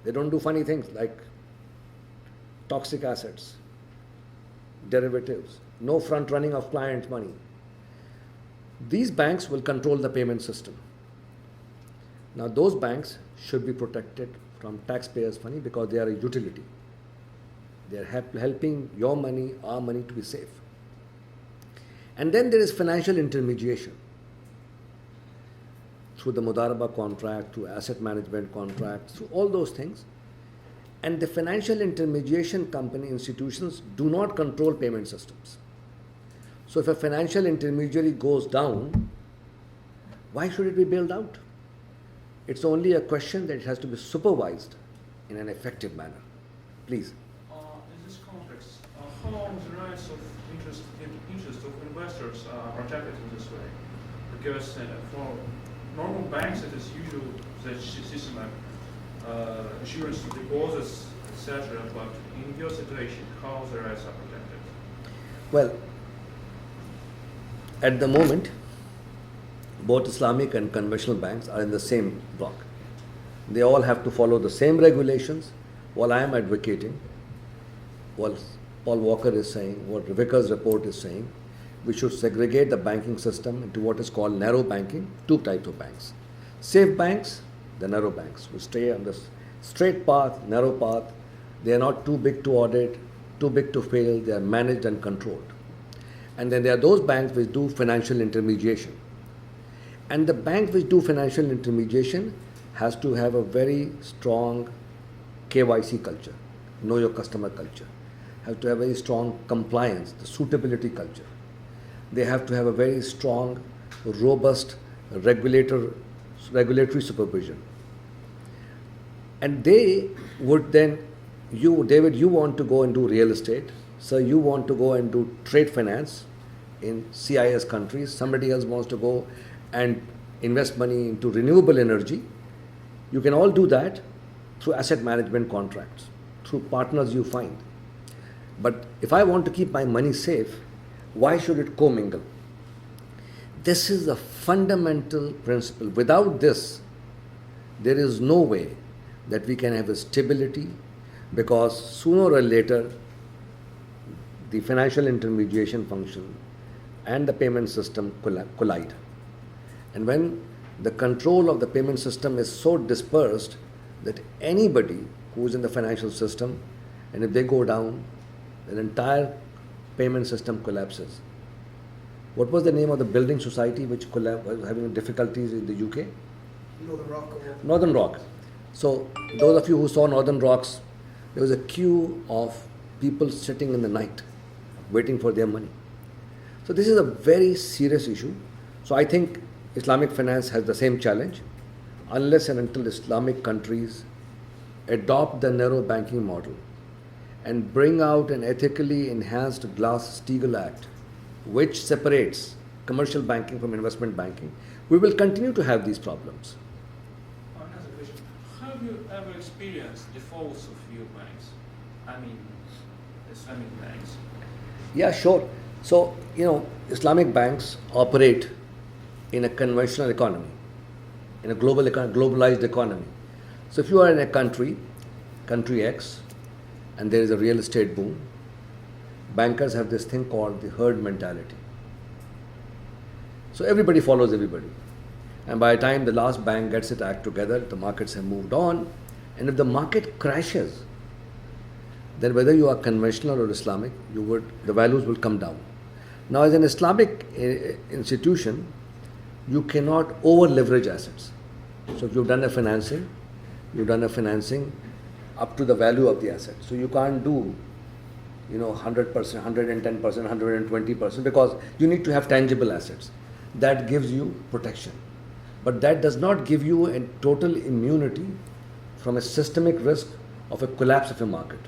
They don't do funny things like toxic assets, derivatives, no front running of client money. These banks will control the payment system. Now those banks should be protected from taxpayers' money because they are a utility. They are helping your money, our money to be safe. And then there is financial intermediation through the Mudaraba contract, through asset management contracts, through all those things. And the financial intermediation company institutions do not control payment systems. So if a financial intermediary goes down, why should it be bailed out? It's only a question that it has to be supervised in an effective manner. Please. In this context, how the rights of interest of investors are protected in this way? Because for normal banks, it is usual that system like assurance of deposits, etc. But in your situation, how the rights are protected? Well, at the moment, both Islamic and conventional banks are in the same block. They all have to follow the same regulations. What I am advocating, what Paul Walker is saying, what Vickers' report is saying, we should segregate the banking system into what is called narrow banking, two types of banks. Safe banks, the narrow banks, who stay on the straight path, narrow path. They are not too big to audit, too big to fail. They are managed and controlled. And then there are those banks which do financial intermediation. And the bank which do financial intermediation has to have a very strong KYC culture, know your customer culture, have to have very strong compliance, the suitability culture. They have to have a very strong, robust regulatory supervision. And they would then, David, you want to go and do real estate. So you want to go and do trade finance in CIS countries. Somebody else wants to go and invest money into renewable energy. You can all do that through asset management contracts, through partners you find. But if I want to keep my money safe, why should it commingle? This is a fundamental principle. Without this, there is no way that we can have a stability, because sooner or later the financial intermediation function and the payment system collide. And when the control of the payment system is so dispersed that anybody who's in the financial system, and if they go down, the entire payment system collapses. What was the name of the building society which was having difficulties in the UK? Northern Rock or Northern Rock. So those of you who saw Northern Rocks, there was a queue of people sitting in the night waiting for their money. So this is a very serious issue. So I think Islamic finance has the same challenge. Unless and until Islamic countries adopt the narrow banking model and bring out an ethically enhanced Glass-Steagall Act which separates commercial banking from investment banking, we will continue to have these problems. Another question. Have you ever experienced defaults of your banks? I mean, Islamic banks. Yeah, sure. So, Islamic banks operate in a conventional economy, in a globalized economy. So if you are in a country X, and there is a real estate boom, bankers have this thing called the herd mentality. So everybody follows everybody. And by the time the last bank gets its act together, the markets have moved on. And if the market crashes, then whether you are conventional or Islamic, the values will come down. Now, as an Islamic institution, you cannot over leverage assets. So if you've done a financing up to the value of the asset. So you can't do 100%, 110%, 120%, because you need to have tangible assets. That gives you protection. But that does not give you a total immunity from a systemic risk of a collapse of a market.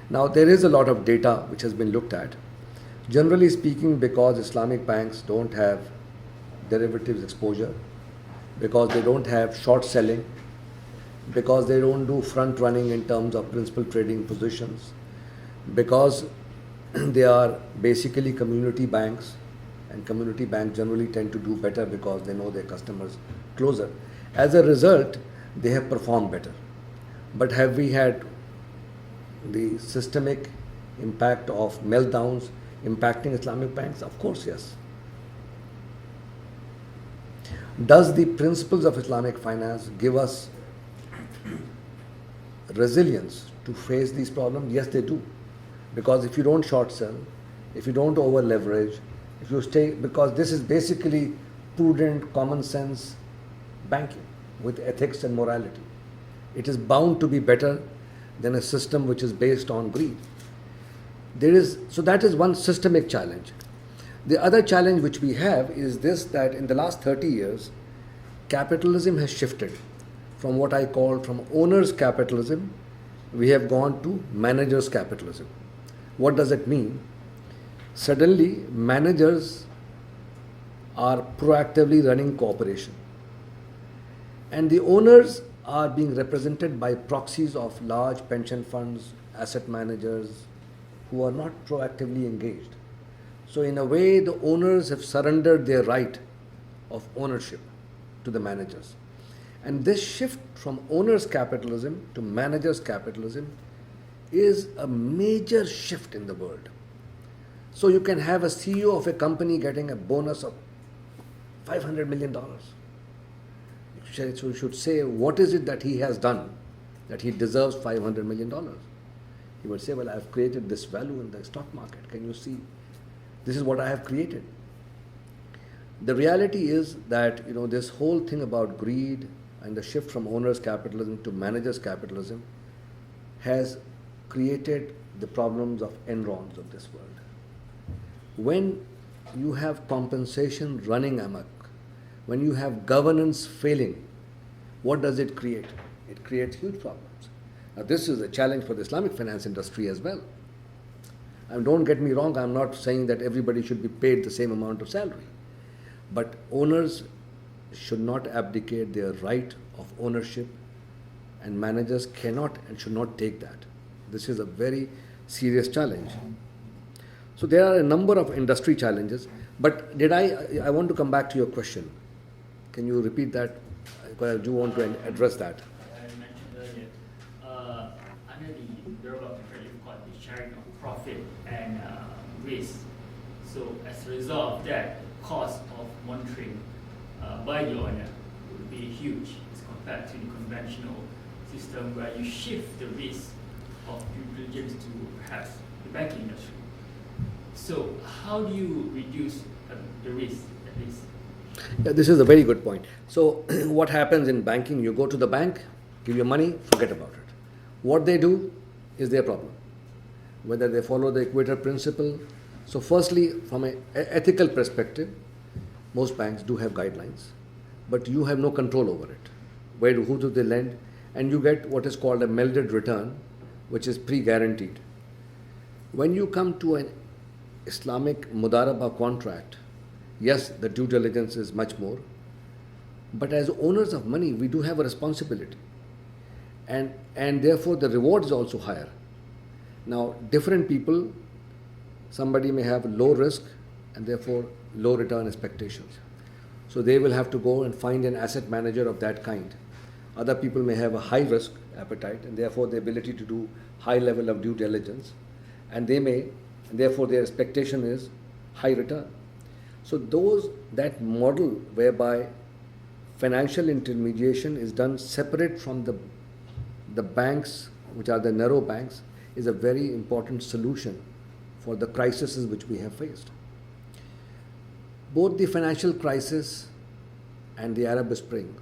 Now, there is a lot of data which has been looked at. Generally speaking, because Islamic banks don't have derivatives exposure, because they don't have short selling, because they don't do front running in terms of principal trading positions, because they are basically community banks, and community banks generally tend to do better because they know their customers closer. As a result, they have performed better. But have we had the systemic impact of meltdowns impacting Islamic banks? Of course, yes. Does the principles of Islamic finance give us resilience to face these problems? Yes, they do. Because if you don't short sell, if you don't over leverage, if you stay, because this is basically prudent, common sense banking with ethics and morality. It is bound to be better than a system which is based on greed. So that is one systemic challenge. The other challenge which we have is this, that in the last 30 years, capitalism has shifted from what I call from owner's capitalism, we have gone to manager's capitalism. What does it mean? Suddenly, managers are proactively running cooperation. And the owners are being represented by proxies of large pension funds, asset managers, who are not proactively engaged. So in a way, the owners have surrendered their right of ownership to the managers. And this shift from owner's capitalism to manager's capitalism is a major shift in the world. So you can have a CEO of a company getting a bonus of $500 million. So you should say, what is it that he has done that he deserves $500 million? He would say, well, I have created this value in the stock market. Can you see? This is what I have created. The reality is that this whole thing about greed and the shift from owner's capitalism to manager's capitalism has created the problems of Enrons of this world. When you have compensation running amok, when you have governance failing, what does it create? It creates huge problems. Now, this is a challenge for the Islamic finance industry as well. And don't get me wrong, I'm not saying that everybody should be paid the same amount of salary. But owners should not abdicate their right of ownership, and managers cannot and should not take that. This is a very serious challenge. So there are a number of industry challenges, but I want to come back to your question. Can you repeat that? Because I do want to address that. I mentioned earlier, under the Durable contract, you've got the sharing of profit and risk. So as a result of that, the cost of monitoring by the owner would be huge as compared to the conventional system where you shift the risk of due diligence to perhaps the banking industry. So how do you reduce the risk at least? Yeah, this is a very good point. So what happens in banking, you go to the bank, give your money, forget about it. What they do is their problem. Whether they follow the equator principle. So firstly, from an ethical perspective, most banks do have guidelines, but you have no control over it. Who do they lend? And you get what is called a melded return, which is pre-guaranteed. When you come to an Islamic Mudaraba contract, yes, the due diligence is much more, but as owners of money, we do have a responsibility. And therefore the reward is also higher. Now, different people, somebody may have low risk and therefore low return expectations. So they will have to go and find an asset manager of that kind. Other people may have a high risk appetite and therefore the ability to do high level of due diligence. And therefore their expectation is high return. So that model whereby financial intermediation is done separate from the banks, which are the narrow banks, is a very important solution for the crises which we have faced. Both the financial crisis and the Arab Spring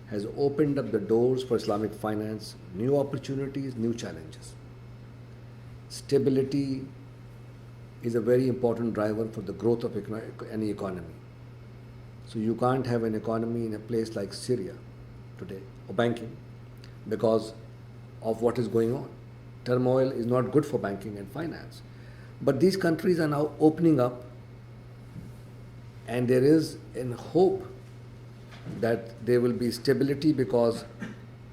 has opened up the doors for Islamic finance, new opportunities, new challenges. Stability is a very important driver for the growth of any economy. So you can't have an economy in a place like Syria today, or banking, because of what is going on. Turmoil is not good for banking and finance. But these countries are now opening up, and there is a hope that there will be stability, because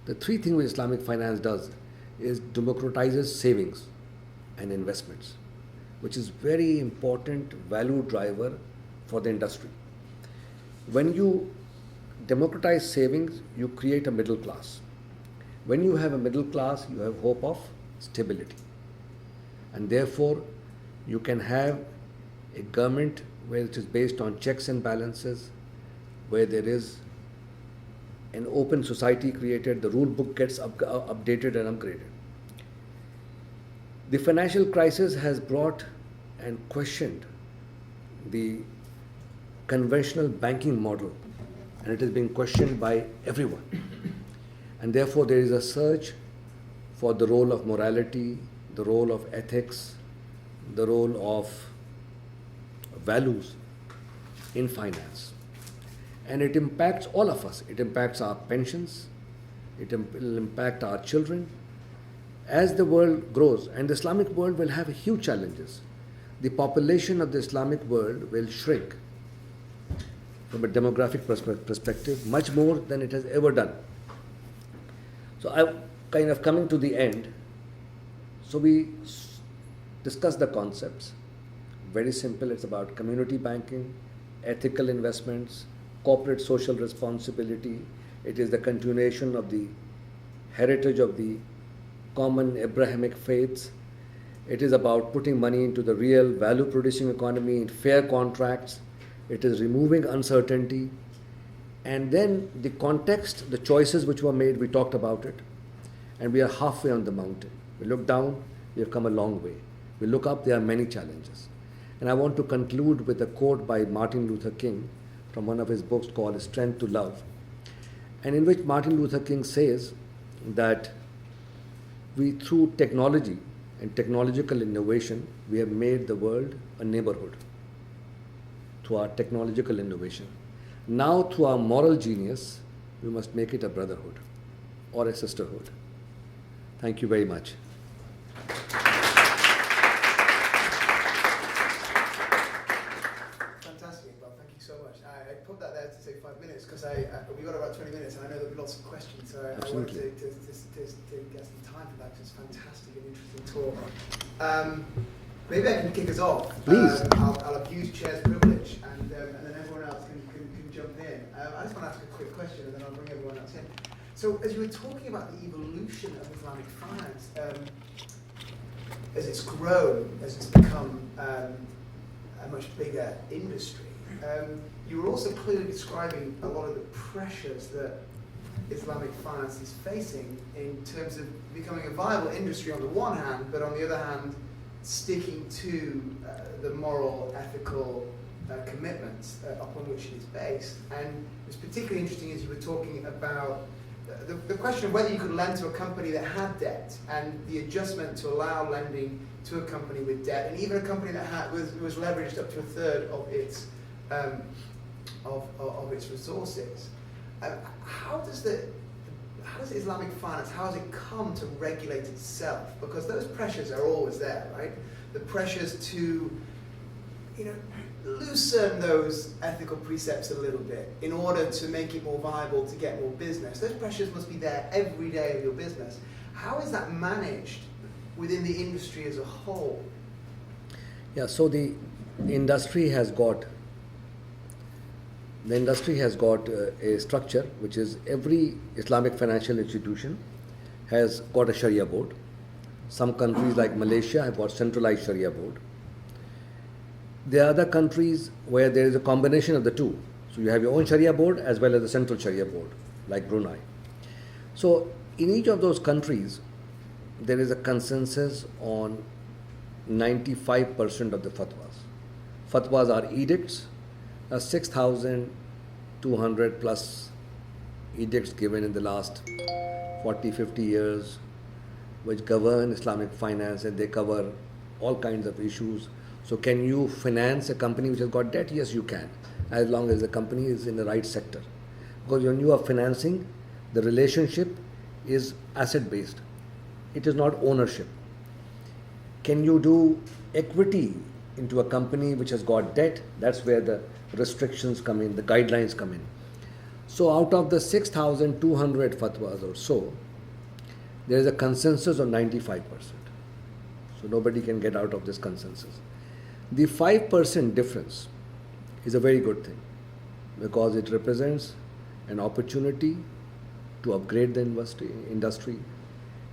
the three things which Islamic finance does is democratizes savings and investments, which is very important value driver for the industry. When you democratize savings, you create a middle class. When you have a middle class, you have hope of stability. And therefore, you can have a government where it is based on checks and balances, where there is an open society created, the rule book gets updated and upgraded. The financial crisis has brought and questioned the conventional banking model, and it is being questioned by everyone. And therefore there is a search for the role of morality, the role of ethics, the role of values in finance. And it impacts all of us. It impacts our pensions, it will impact our children. As the world grows, and the Islamic world will have huge challenges. The population of the Islamic world will shrink from a demographic perspective much more than it has ever done. So I'm kind of coming to the end. So we discussed the concepts. Very simple. It's about community banking, ethical investments, corporate social responsibility. It is the continuation of the heritage of the common Abrahamic faiths. It is about putting money into the real value-producing economy in fair contracts. It is removing uncertainty. And then the context, the choices which were made, we talked about it. And we are halfway on the mountain. We look down, we have come a long way. We look up, there are many challenges. And I want to conclude with a quote by Martin Luther King from one of his books called Strength to Love, and in which Martin Luther King says that we, through technology and technological innovation, we have made the world a neighborhood through our technological innovation. Now, through our moral genius, we must make it a brotherhood or a sisterhood. Thank you very much. Fantastic, Bob. Thank you so much. I put that there to say 5 minutes because we got about 20 minutes, and I know there'll be lots of questions. So I wanted to get some time for that. Because it's fantastic and interesting talk. Maybe I can kick us off. Please. I'll abuse chair's privilege, and then everyone else can jump in. I just want to ask a quick question, and then I'll bring everyone else in. So, as you were talking about the evolution of Islamic finance, as it's grown, as it's become a much bigger industry, you were also clearly describing a lot of the pressures that Islamic finance is facing in terms of becoming a viable industry on the one hand, but on the other hand, sticking to the moral, ethical commitments upon which it is based. And it's particularly interesting as you were talking about the question of whether you could lend to a company that had debt and the adjustment to allow lending to a company with debt, and even a company that was leveraged up to a third of its resources. How does Islamic finance, how has it come to regulate itself? Because those pressures are always there, right? The pressures to, loosen those ethical precepts a little bit in order to make it more viable, to get more business. Those pressures must be there every day of your business. How is that managed within the industry as a whole? Yeah, so the industry has got a structure, which is every Islamic financial institution has got a Sharia board. Some countries like Malaysia have got centralized Sharia board. There are other countries where there is a combination of the two. So you have your own Sharia board as well as a central Sharia board, like Brunei. So in each of those countries, there is a consensus on 95% of the fatwas. Fatwas are edicts, 6,200 plus edicts given in the last 40, 50 years, which govern Islamic finance, and they cover all kinds of issues. So can you finance a company which has got debt? Yes, you can, as long as the company is in the right sector. Because when you are financing, the relationship is asset-based. It is not ownership. Can you do equity into a company which has got debt? That's where the restrictions come in, the guidelines come in. So out of the 6,200 fatwas or so, there is a consensus of 95%. So nobody can get out of this consensus. The 5% difference is a very good thing because it represents an opportunity to upgrade the industry.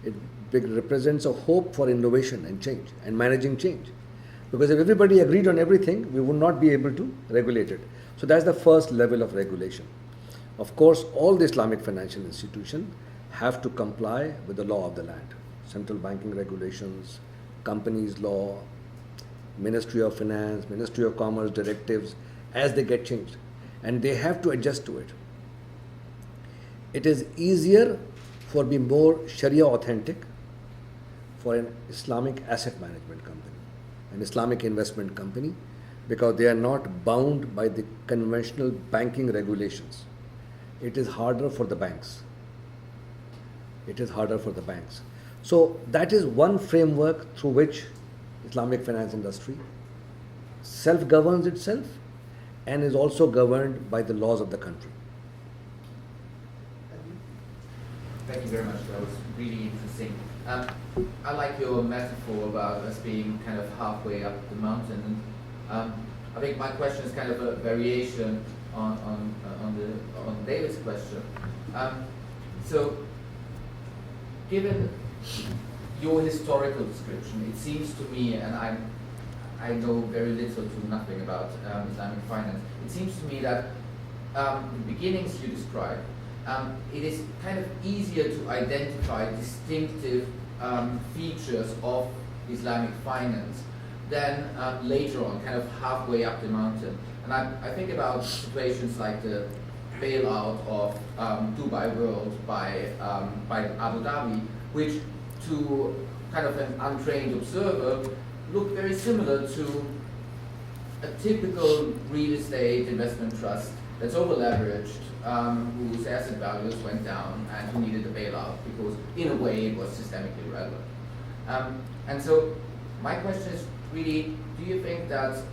It represents a hope for innovation and change and managing change. Because if everybody agreed on everything, we would not be able to regulate it. So that's the first level of regulation. Of course, all the Islamic financial institutions have to comply with the law of the land. Central banking regulations, companies law, Ministry of Finance, Ministry of Commerce directives, as they get changed. And they have to adjust to it. It is easier for being more Sharia authentic for an Islamic asset management company, an Islamic investment company, because they are not bound by the conventional banking regulations. It is harder for the banks. So that is one framework through which Islamic finance industry self-governs itself and is also governed by the laws of the country. Thank you very much. That was really interesting. I like your metaphor about us being kind of halfway up the mountain. And I think my question is kind of a variation on David's question. So, given your historical description, it seems to me, and I know very little to nothing about Islamic finance, it seems to me that the beginnings you described, it is kind of easier to identify distinctive features of Islamic finance than later on, kind of halfway up the mountain. And I think about situations like the bailout of Dubai World by Abu Dhabi, which to kind of an untrained observer looked very similar to a typical real estate investment trust that's over-leveraged, whose asset values went down and who needed a bailout because in a way it was systemically relevant. And so my question is really, do you think that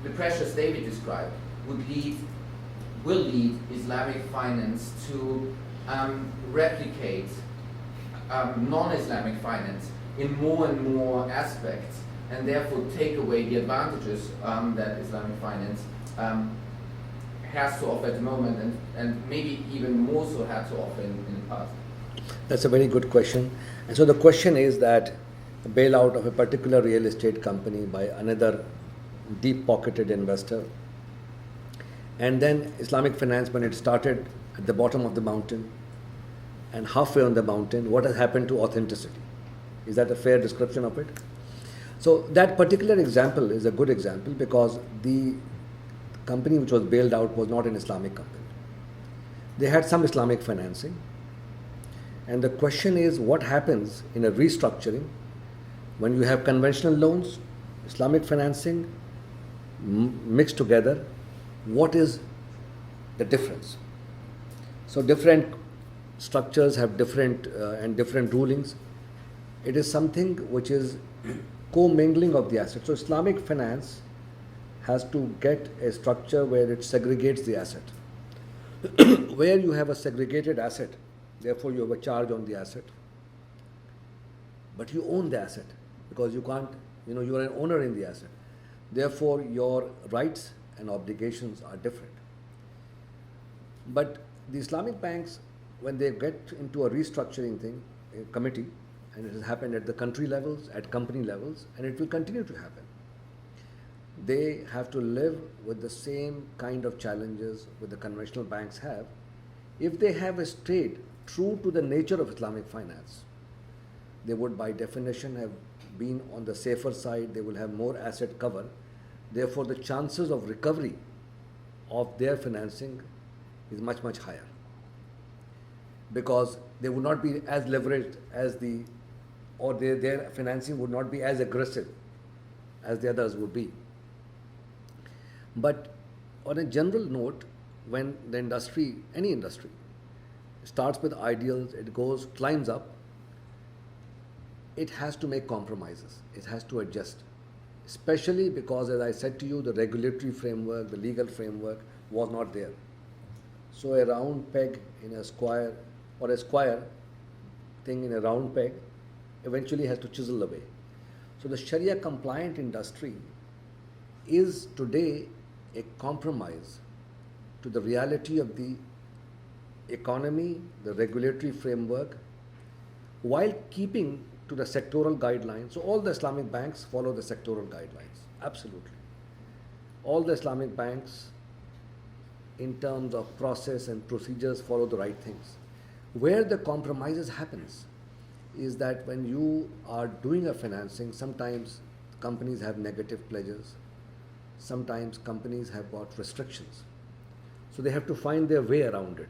the pressures David described will lead Islamic finance to replicate non-Islamic finance in more and more aspects, and therefore take away the advantages that Islamic finance has to offer at the moment, and maybe even more so had to offer in the past? That's a very good question. And so the question is that bailout of a particular real estate company by another deep-pocketed investor. And then Islamic finance, when it started at the bottom of the mountain and halfway on the mountain, what has happened to authenticity? Is that a fair description of it? So that particular example is a good example because the company which was bailed out was not an Islamic company. They had some Islamic financing. And the question is, what happens in a restructuring when you have conventional loans, Islamic financing mixed together? What is the difference? So different structures have different rulings. It is something which is co-mingling of the assets. So Islamic finance has to get a structure where it segregates the asset. Where you have a segregated asset, therefore you have a charge on the asset. But you own the asset because you can't, you are an owner in the asset. Therefore your rights and obligations are different. But the Islamic banks, when they get into a restructuring committee, and it has happened at the country levels, at company levels, and it will continue to happen, they have to live with the same kind of challenges that the conventional banks have. If they have stayed true to the nature of Islamic finance, they would by definition have been on the safer side, they will have more asset cover. Therefore, the chances of recovery of their financing is much, much higher because they would not be as leveraged as their financing would not be as aggressive as the others would be. But on a general note, when the industry, any industry, starts with ideals, it climbs up, it has to make compromises, it has to adjust. Especially because, as I said to you, the regulatory framework, the legal framework was not there. So a round peg in a square, or a square thing in a round peg, eventually has to chisel away. So the Sharia compliant industry is today a compromise to the reality of the economy, the regulatory framework, while keeping to the sectoral guidelines. So all the Islamic banks follow the sectoral guidelines, absolutely. All the Islamic banks, in terms of process and procedures, follow the right things. Where the compromises happens is that when you are doing a financing, sometimes companies have negative pledges, sometimes companies have got restrictions. So they have to find their way around it.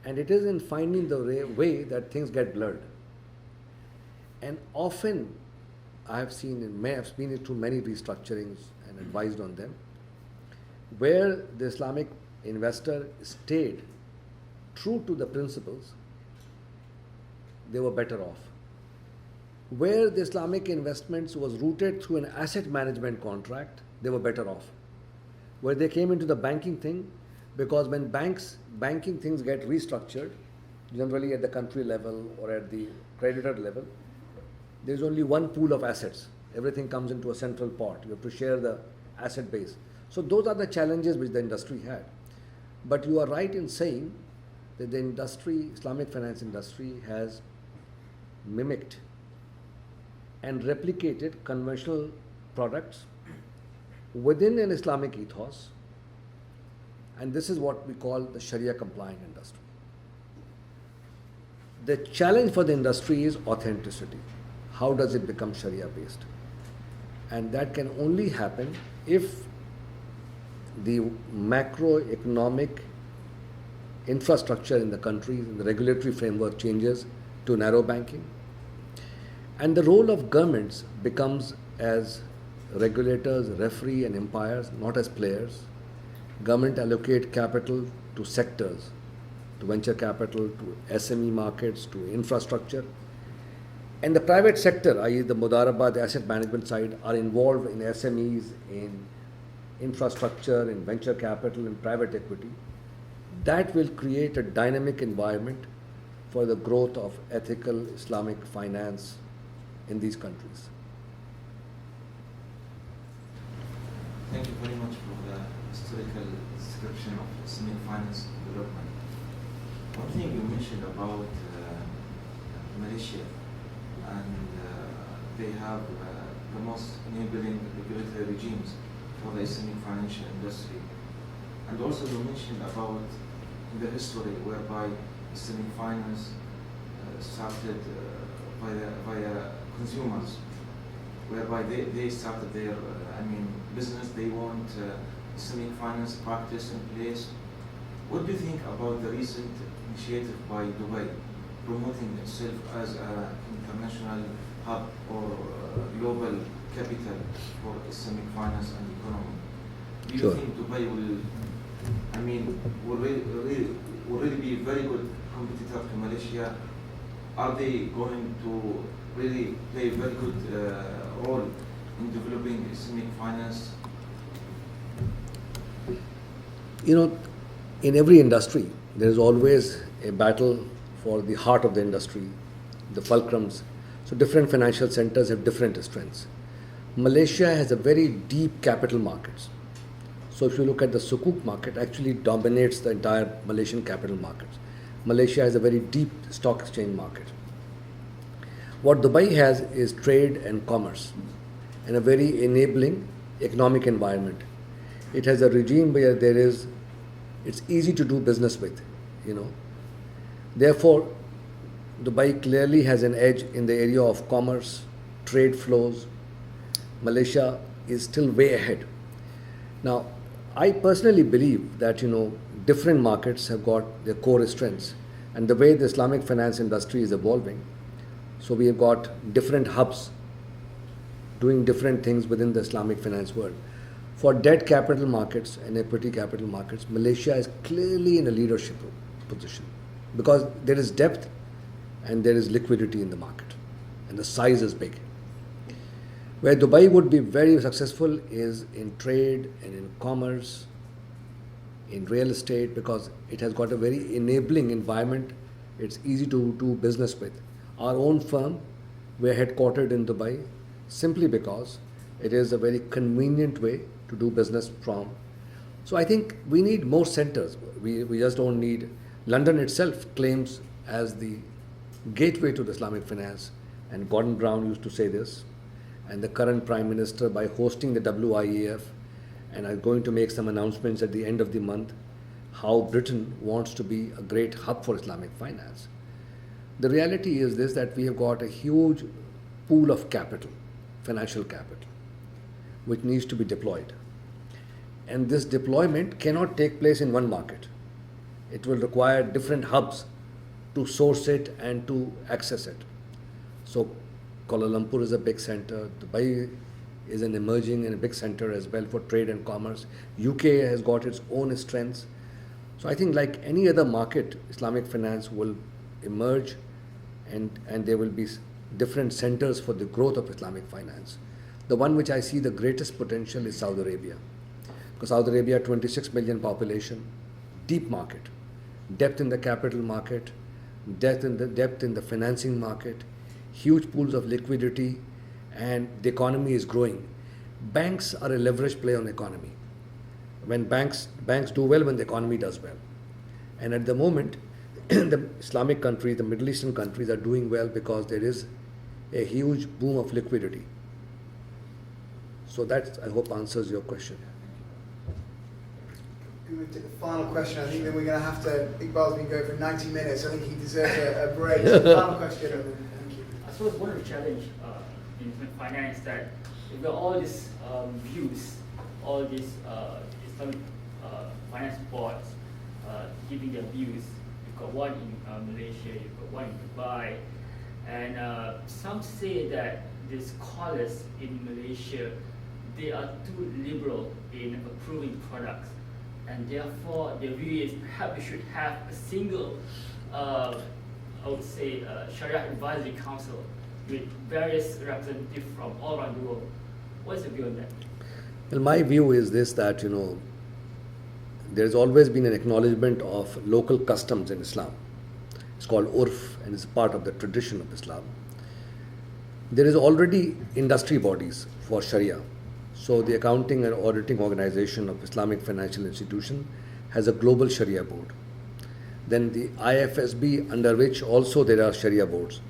And it is in finding the way that things get blurred. And often, I have seen it through many restructurings and advised on them, where the Islamic investor stayed true to the principles, they were better off. Where the Islamic investments was rooted through an asset management contract, they were better off. Where they came into the banking thing, because when banking things get restructured, generally at the country level or at the creditor level, there's only one pool of assets. Everything comes into a central pot. You have to share the asset base. So those are the challenges which the industry had. But you are right in saying that the industry, Islamic finance industry, has mimicked and replicated conventional products within an Islamic ethos, and this is what we call the Sharia compliant industry. The challenge for the industry is authenticity. How does it become Sharia based? And that can only happen if the macroeconomic infrastructure in the country, the regulatory framework changes to narrow banking. And the role of governments becomes as regulators, referee and umpires, not as players. Government allocate capital to sectors, to venture capital, to SME markets, to infrastructure. And the private sector, i.e. the Mudaraba, the asset management side, are involved in SMEs, in infrastructure, in venture capital, in private equity. That will create a dynamic environment for the growth of ethical Islamic finance in these countries. Thank you very much for the historical description of Islamic finance development. One thing you mentioned about Malaysia and they have the most enabling regulatory regimes for the Islamic financial industry. And also you mentioned about the history whereby Islamic finance started via consumers, whereby they started their business. They want Islamic finance practice in place. What do you think about the recent initiative by Dubai promoting itself as an international hub or global capital for Islamic finance and economy? Do you Sure. think Dubai will really be a very good competitor to Malaysia? Are they going to really play a very good role in developing Islamic finance? You know, in every industry, there is always a battle for the heart of the industry, the fulcrums. So different financial centers have different strengths. Malaysia has a very deep capital markets. So if you look at the Sukuk market, actually dominates the entire Malaysian capital markets. Malaysia has a very deep stock exchange market. What Dubai has is trade and commerce and a very enabling economic environment. It has a regime where it's easy to do business with, Therefore, Dubai clearly has an edge in the area of commerce, trade flows. Malaysia is still way ahead. Now, I personally believe that, different markets have got their core strengths, and the way the Islamic finance industry is evolving. So we have got different hubs doing different things within the Islamic finance world. For debt capital markets and equity capital markets, Malaysia is clearly in a leadership position because there is depth and there is liquidity in the market and the size is big. Where Dubai would be very successful is in trade and in commerce, in real estate, because it has got a very enabling environment. It's easy to do business with. Our own firm, we're headquartered in Dubai simply because it is a very convenient way to do business from. So I think we need more centers. We just don't need. London itself claims as the gateway to the Islamic finance, and Gordon Brown used to say this, and the current Prime Minister, by hosting the WIEF, and are going to make some announcements at the end of the month, how Britain wants to be a great hub for Islamic finance. The reality is this, that we have got a huge pool of capital, financial capital, which needs to be deployed. And this deployment cannot take place in one market. It will require different hubs to source it and to access it. So Kuala Lumpur is a big center. Dubai is an emerging and a big center as well for trade and commerce. UK has got its own strengths. So I think like any other market, Islamic finance will emerge and there will be different centers for the growth of Islamic finance. The one which I see the greatest potential is Saudi Arabia. Because Saudi Arabia, 26 million population, deep market, depth in the capital market, depth in the financing market, huge pools of liquidity, and the economy is growing. Banks are a leverage play on the economy. When banks do well when the economy does well. And at the moment, the Islamic countries, the Middle Eastern countries are doing well because there is a huge boom of liquidity. So that, I hope, answers your question. We move to the final question. I think then we're going to have to. Iqbal's been going for 90 minutes. I think he deserves a break. So the final question. Thank you. I suppose one of the challenge in finance that you've got all these views, all these Islamic finance boards giving their views. You've got one in Malaysia, you've got one in Dubai, and some say that the scholars in Malaysia, they are too liberal in approving products, and therefore the view is perhaps we should have a single, I would say, Sharia Advisory Council with various representatives from all around the world. What's your view on that? Well, my view is this, that, there's always been an acknowledgement of local customs in Islam. It's called urf and it's part of the tradition of Islam. There is already industry bodies for Sharia. So the Accounting and Auditing Organization of Islamic Financial Institution has a global Sharia board. Then the IFSB, under which also there are Sharia boards.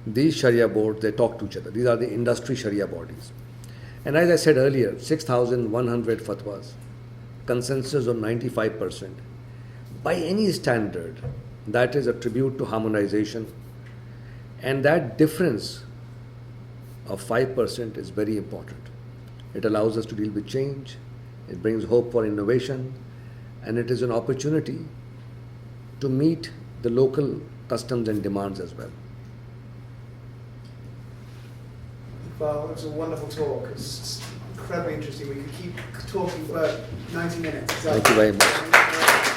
these Sharia boards, they talk to each other. These are the industry Sharia bodies. And as I said earlier, 6,100 fatwas, consensus of 95%. By any standard, that is a tribute to harmonization. And that difference of 5% is very important. It allows us to deal with change, it brings hope for innovation, and it is an opportunity to meet the local customs and demands as well. Well, it was a wonderful talk. It's incredibly interesting. We could keep talking for 90 minutes. Thank you very much.